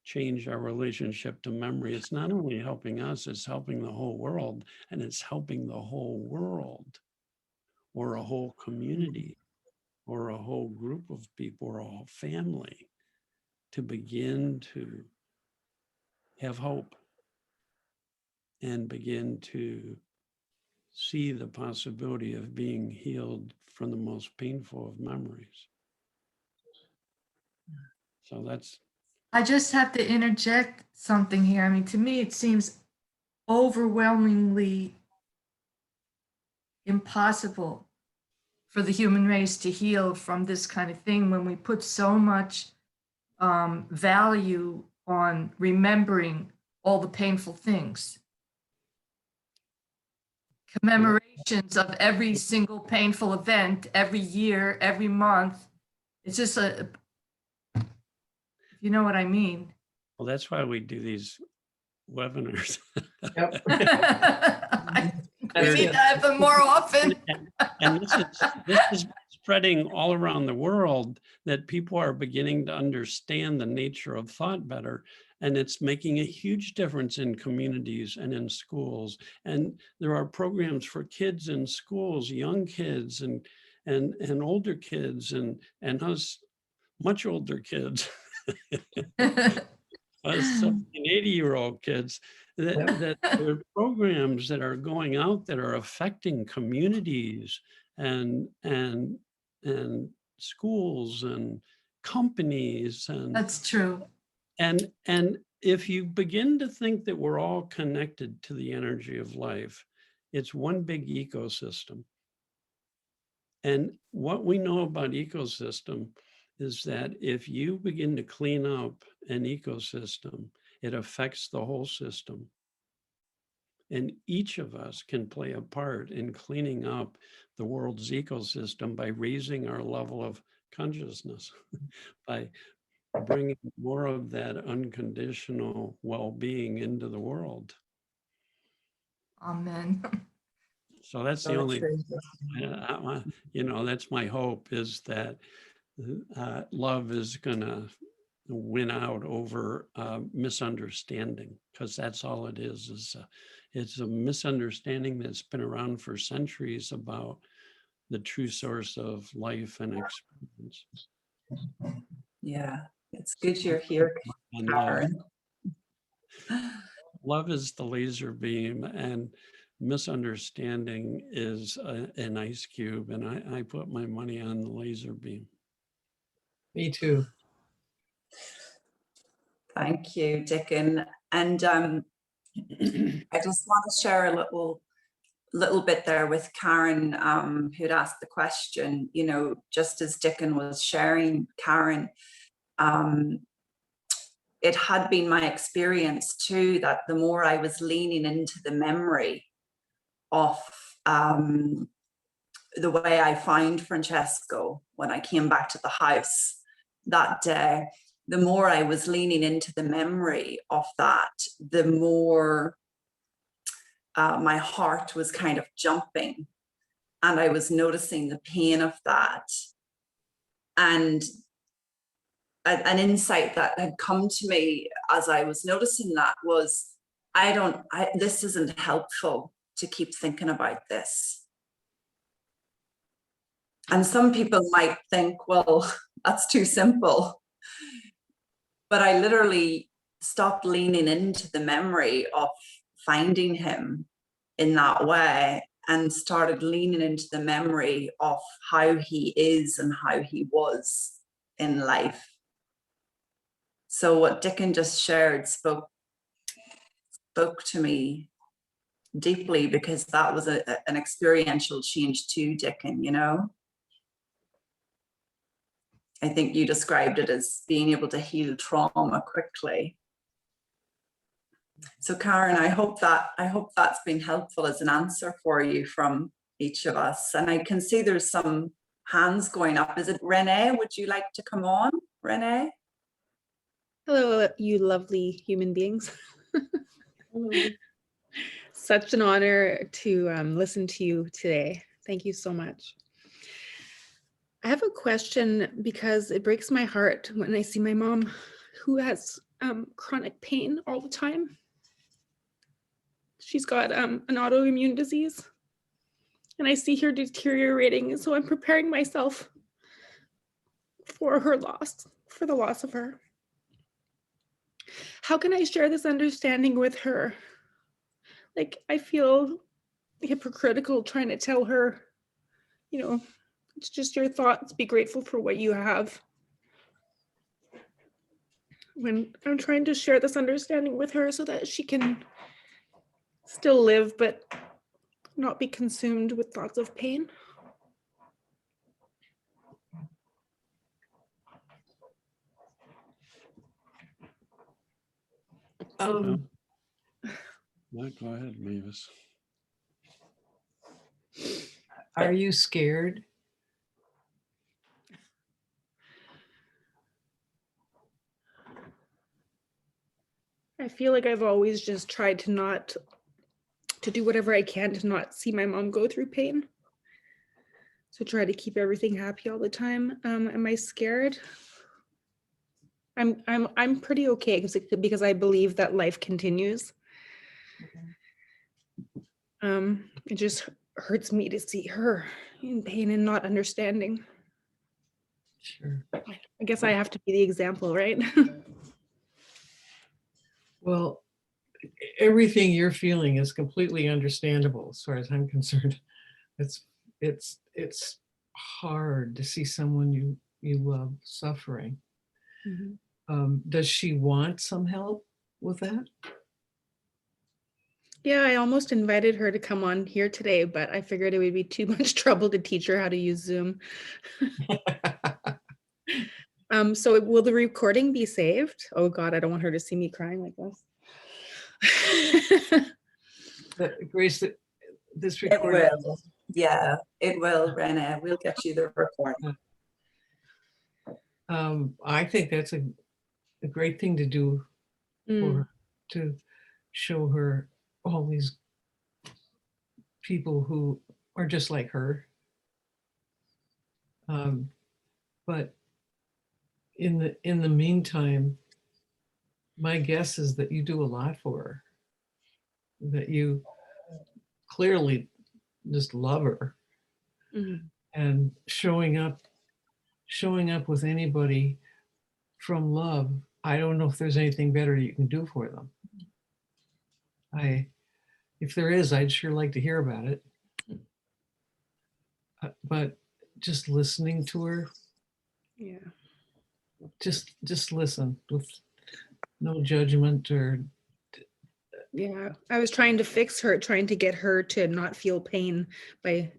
change our relationship to memory, it's not only helping us, it's helping the whole world, and it's helping the whole world or a whole community or a whole group of people or a whole family to begin to have hope and begin to see the possibility of being healed from the most painful of memories. So that's. I just have to interject something here. I mean, to me, it seems overwhelmingly impossible for the human race to heal from this kind of thing when we put so much value on remembering all the painful things. Commemorations of every single painful event, every year, every month. It's just you know what I mean. Well, that's why we do these webinars. Yep. We need to have them more often. And this is spreading all around the world, that people are beginning to understand the nature of thought better. And it's making a huge difference in communities and in schools. And there are programs for kids in schools, young kids and older kids and us much older kids. Us 70 and 80-year-old kids, that there are programs that are going out that are affecting communities and schools and companies. And That's true. And if you begin to think that we're all connected to the energy of life, it's one big ecosystem. And what we know about ecosystem is that if you begin to clean up an ecosystem, it affects the whole system. And each of us can play a part in cleaning up the world's ecosystem by raising our level of consciousness, by bringing more of that unconditional well-being into the world. Amen. So that's the only, that's my hope, is that love is going to win out over misunderstanding, because that's all it is it's a misunderstanding that's been around for centuries about the true source of life and experience. Yeah, it's good you're here, Karn. Love is the laser beam, and misunderstanding is an ice cube, and I put my money on the laser beam. Me too. Thank you, Dicken. And I just want to share a little bit there with Karen, who'd asked the question, just as Dicken was sharing, Karen, it had been my experience too that the more I was leaning into the memory of the way I found Francesco when I came back to the house that day, the more I was leaning into the memory of that, the more my heart was kind of jumping, and I was noticing the pain of that. And an insight that had come to me as I was noticing that was, this isn't helpful to keep thinking about this. And some people might think, well, that's too simple. But I literally stopped leaning into the memory of finding him in that way and started leaning into the memory of how he is and how he was in life. So what Dicken just shared spoke to me deeply, because that was an experiential change to Dicken, you know. I think you described it as being able to heal trauma quickly. So Karn, I hope that's been helpful as an answer for you from each of us. And I can see there's some hands going up. Is it Renee? Would you like to come on, Renee? Hello, you lovely human beings. Hello. Such an honor to listen to you today. Thank you so much. I have a question because it breaks my heart when I see my mom, who has chronic pain all the time. She's got an autoimmune disease, and I see her deteriorating. So I'm preparing myself for her loss, for the loss of her. How can I share this understanding with her? Like, I feel hypocritical trying to tell her, you know, it's just your thoughts, be grateful for what you have. When I'm trying to share this understanding with her so that she can still live, but not be consumed with thoughts of pain. Yeah, go ahead, Mavis. Are you scared? I feel like I've always just tried to do whatever I can to not see my mom go through pain. So try to keep everything happy all the time. Am I scared? I'm pretty okay because I believe that life continues. It just hurts me to see her in pain and not understanding. Sure. I guess I have to be the example, right? Well, everything you're feeling is completely understandable as far as I'm concerned. It's hard to see someone you love suffering. Mhm. Does she want some help with that? Yeah, I almost invited her to come on here today, but I figured it would be too much trouble to teach her how to use Zoom. So will the recording be saved? Oh God, I don't want her to see me crying like this. Grace, this It recording. will. Yeah, it will, Renee. We'll get you the recording. I think that's a great thing to do for her, to show her all these people who are just like her. But in the meantime, my guess is that you do a lot for her, that you clearly just love her. Mhm. And showing up with anybody from love, I don't know if there's anything better you can do for them. If there is, I'd sure like to hear about it. But just listening to her, Yeah. just listen with no judgment or. Yeah, I was trying to fix her, trying to get her to not feel pain by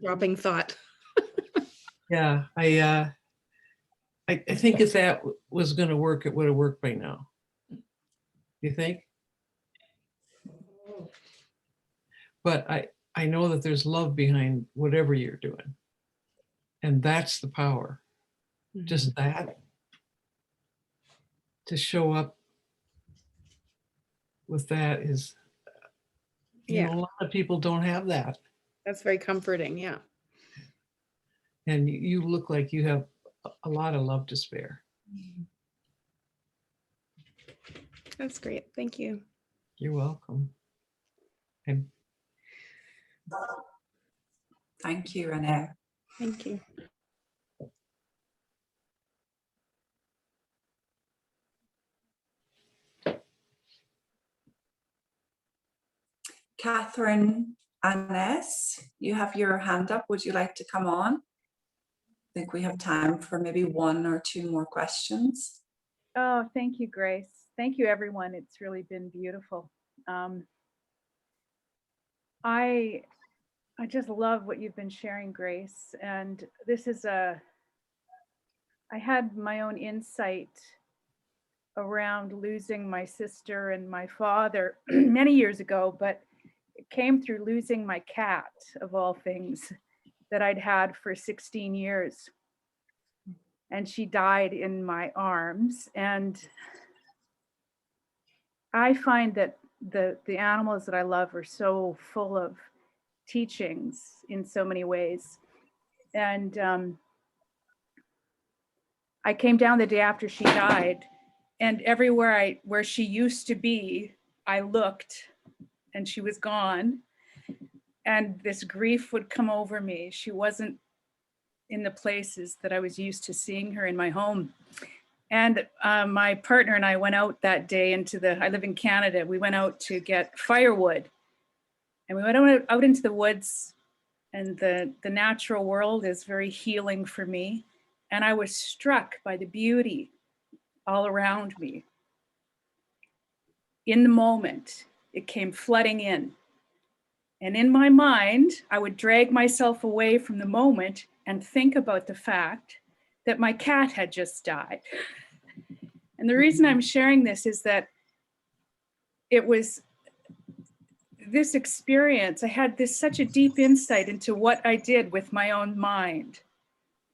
dropping thought. Yeah, I think if that was going to work, it would have worked by now. You think? But I know that there's love behind whatever you're doing. And that's the power. Just that. To show up with that is, you know, a lot of people don't have that. That's very comforting. Yeah. And you look like you have a lot of love to spare. That's great. Thank you. You're welcome. And Thank you, Renee. Thank you. Catherine Annes, you have your hand up. Would you like to come on? I think we have time for maybe 1 or 2 more questions. Oh, thank you, Grace. Thank you, everyone. It's really been beautiful. I just love what you've been sharing, Grace. And this is I had my own insight around losing my sister and my father many years ago, but it came through losing my cat, of all things, that I'd had for 16 years. And she died in my arms. And I find that the animals that I love are so full of teachings in so many ways. And I came down the day after she died, and everywhere where she used to be, I looked and she was gone. And this grief would come over me. She wasn't in the places that I was used to seeing her in my home. And my partner and I went out that day I live in Canada. We went out to get firewood, and we went out into the woods, and the natural world is very healing for me. And I was struck by the beauty all around me. In the moment, it came flooding in. And in my mind, I would drag myself away from the moment and think about the fact that my cat had just died. And the reason I'm sharing this is that it was this experience, I had such a deep insight into what I did with my own mind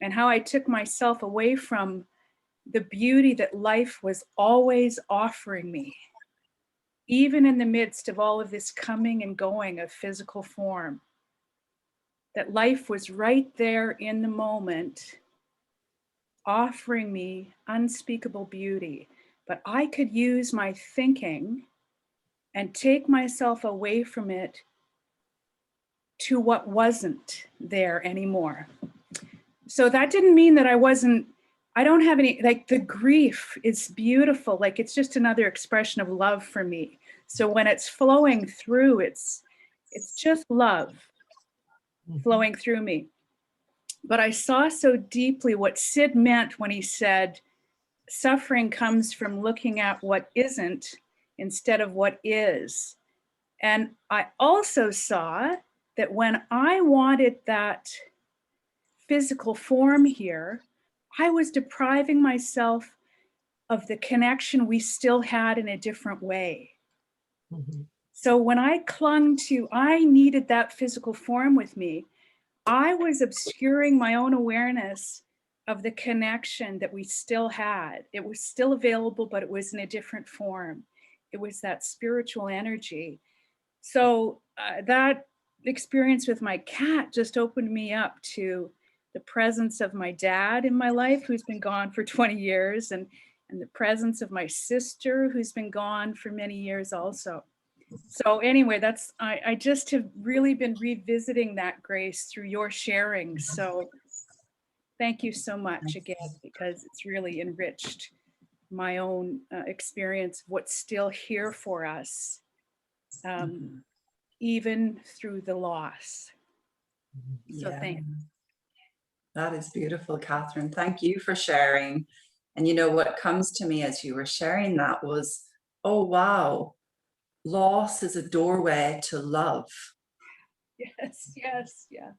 and how I took myself away from the beauty that life was always offering me, even in the midst of all of this coming and going of physical form. That life was right there in the moment, offering me unspeakable beauty. But I could use my thinking and take myself away from it to what wasn't there anymore. So that didn't mean that I don't have any, like, the grief is beautiful. Like, it's just another expression of love for me. So when it's flowing through, it's just love flowing through me. But I saw so deeply what Sid meant when he said, suffering comes from looking at what isn't instead of what is. And I also saw that when I wanted that physical form here, I was depriving myself of the connection we still had in a different way. mm-hmm. So when I needed that physical form with me, I was obscuring my own awareness of the connection that we still had. It was still available, but it was in a different form. It was that spiritual energy. So that experience with my cat just opened me up to the presence of my dad in my life, who's been gone for 20 years, and the presence of my sister, who's been gone for many years also. So anyway, I just have really been revisiting that, Grace, through your sharing. So thank you so much again, because it's really enriched my own experience of what's still here for us, even through the loss. So thank you. That is beautiful, Catherine. Thank you for sharing. And you know, what comes to me as you were sharing that was, oh, wow, loss is a doorway to love. Yes, yes, yeah.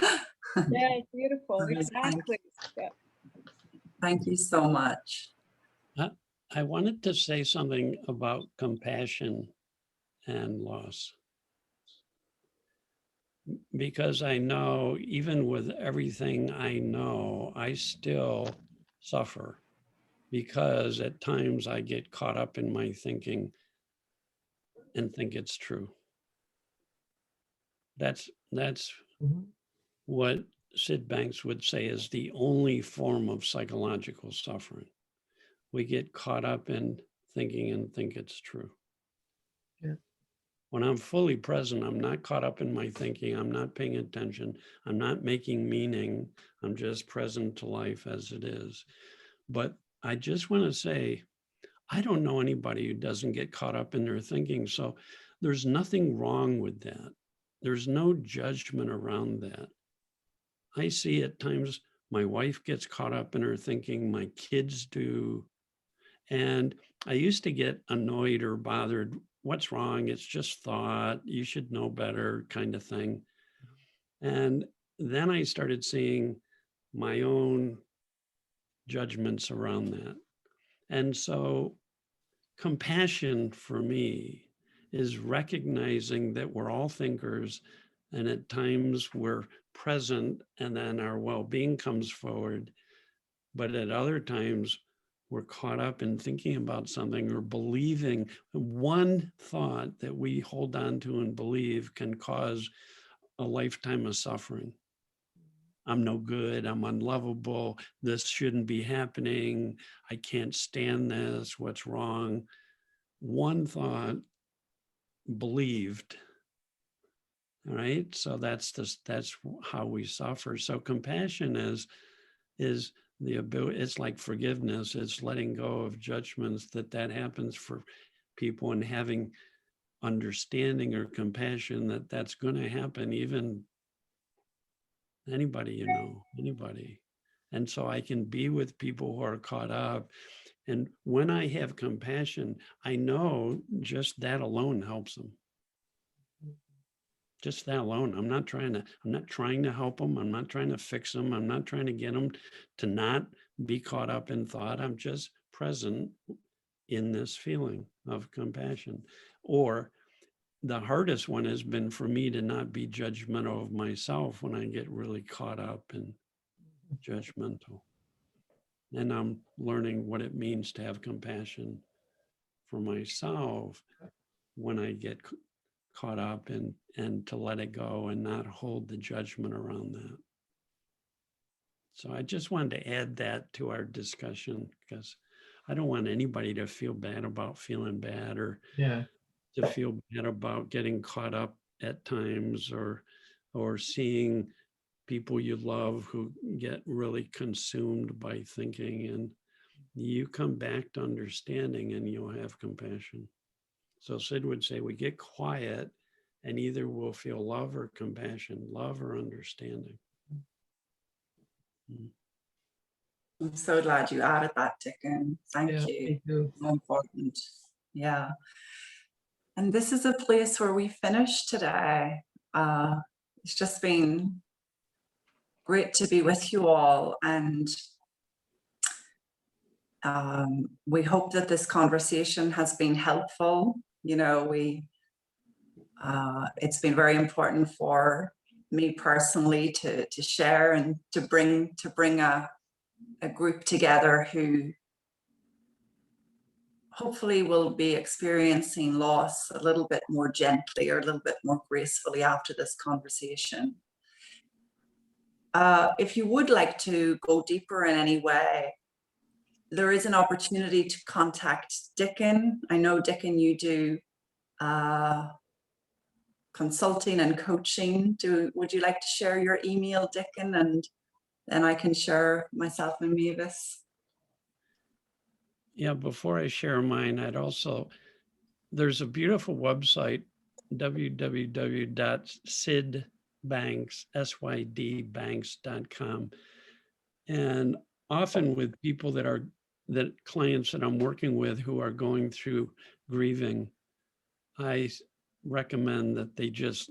Yeah, beautiful, exactly. Yeah. Thank you so much. I wanted to say something about compassion and loss. Because I know, even with everything I know, I still suffer because at times I get caught up in my thinking and think it's true. That's Mhm. what Sid Banks would say is the only form of psychological suffering. We get caught up in thinking and think it's true. Yeah. When I'm fully present, I'm not caught up in my thinking. I'm not paying attention. I'm not making meaning. I'm just present to life as it is. But I just want to say, I don't know anybody who doesn't get caught up in their thinking. So there's nothing wrong with that. There's no judgment around that. I see at times my wife gets caught up in her thinking, my kids do. And I used to get annoyed or bothered. What's wrong? It's just thought. You should know better, kind of thing. And then I started seeing my own judgments around that. And so compassion for me is recognizing that we're all thinkers, and at times we're present and then our well-being comes forward. But at other times, we're caught up in thinking about something or believing. One thought that we hold on to and believe can cause a lifetime of suffering. I'm no good, I'm unlovable, this shouldn't be happening, I can't stand this, what's wrong? One thought believed, all right? So that's how we suffer. So compassion is the ability, it's like forgiveness, it's letting go of judgments that happens for people and having understanding or compassion that that's going to happen, even anybody, anybody. And so I can be with people who are caught up. And when I have compassion, I know just that alone helps them. Just that alone. I'm not trying to help them. I'm not trying to fix them. I'm not trying to get them to not be caught up in thought. I'm just present in this feeling of compassion. Or the hardest one has been for me to not be judgmental of myself when I get really caught up and judgmental. And I'm learning what it means to have compassion for myself when I get caught up and to let it go and not hold the judgment around that. So I just wanted to add that to our discussion because I don't want anybody to feel bad about feeling bad or to feel bad about getting caught up at times or seeing people you love who get really consumed by thinking, and you come back to understanding and you'll have compassion. So Sid would say we get quiet and either we'll feel love or compassion, love or understanding. I'm so glad you added that, Dicken. Thank you. Me too. So important. Yeah. And this is a place where we finish today. It's just been great to be with you all. And we hope that this conversation has been helpful. It's been very important for me personally to share and to bring a group together who hopefully will be experiencing loss a little bit more gently or a little bit more gracefully after this conversation. If you would like to go deeper in any way, there is an opportunity to contact Dicken. I know, Dicken, you do consulting and coaching. Would you like to share your email, Dicken, and then I can share myself and Mavis? Yeah, before I share mine, there's a beautiful website, www.sidbanks.com. And often with people clients that I'm working with who are going through grieving, I recommend that they just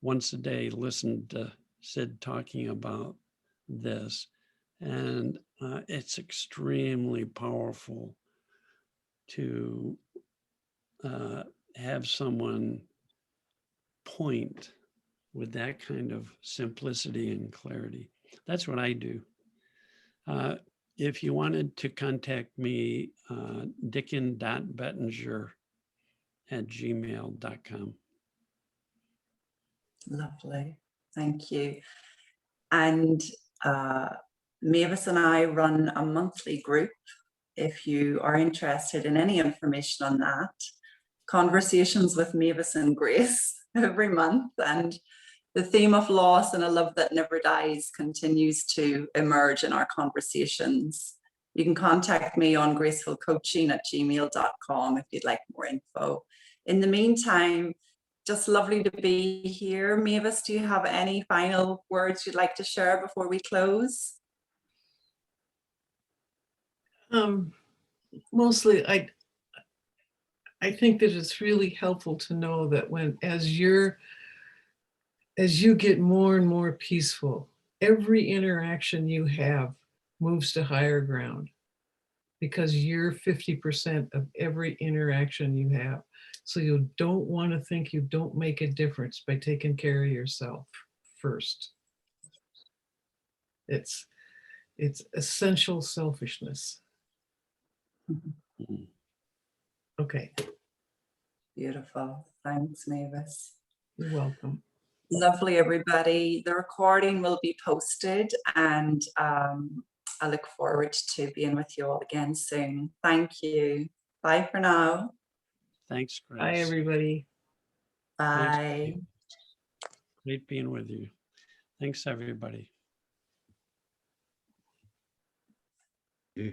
once a day listen to Sid talking about this. And it's extremely powerful to have someone point with that kind of simplicity and clarity. That's what I do. If you wanted to contact me, dicken.bettinger@gmail.com. Lovely. Thank you. And Mavis and I run a monthly group. If you are interested in any information on that, Conversations with Mavis and Grace every month. And the theme of loss and a love that never dies continues to emerge in our conversations. You can contact me on gracefulcoaching@gmail.com if you'd like more info. In the meantime, just lovely to be here. Mavis, do you have any final words you'd like to share before we close? Mostly, I think that it's really helpful to know that as you get more and more peaceful, every interaction you have moves to higher ground, because you're 50% of every interaction you have. So you don't want to think you don't make a difference by taking care of yourself first. It's essential selfishness. Okay. Beautiful. Thanks, Mavis. You're welcome. Lovely, everybody. The recording will be posted, and I look forward to being with you all again soon. Thank you. Bye for now. Thanks, Grace. Bye, everybody. Thanks, Bye. Grace. Great being with you. Thanks, everybody. Yeah.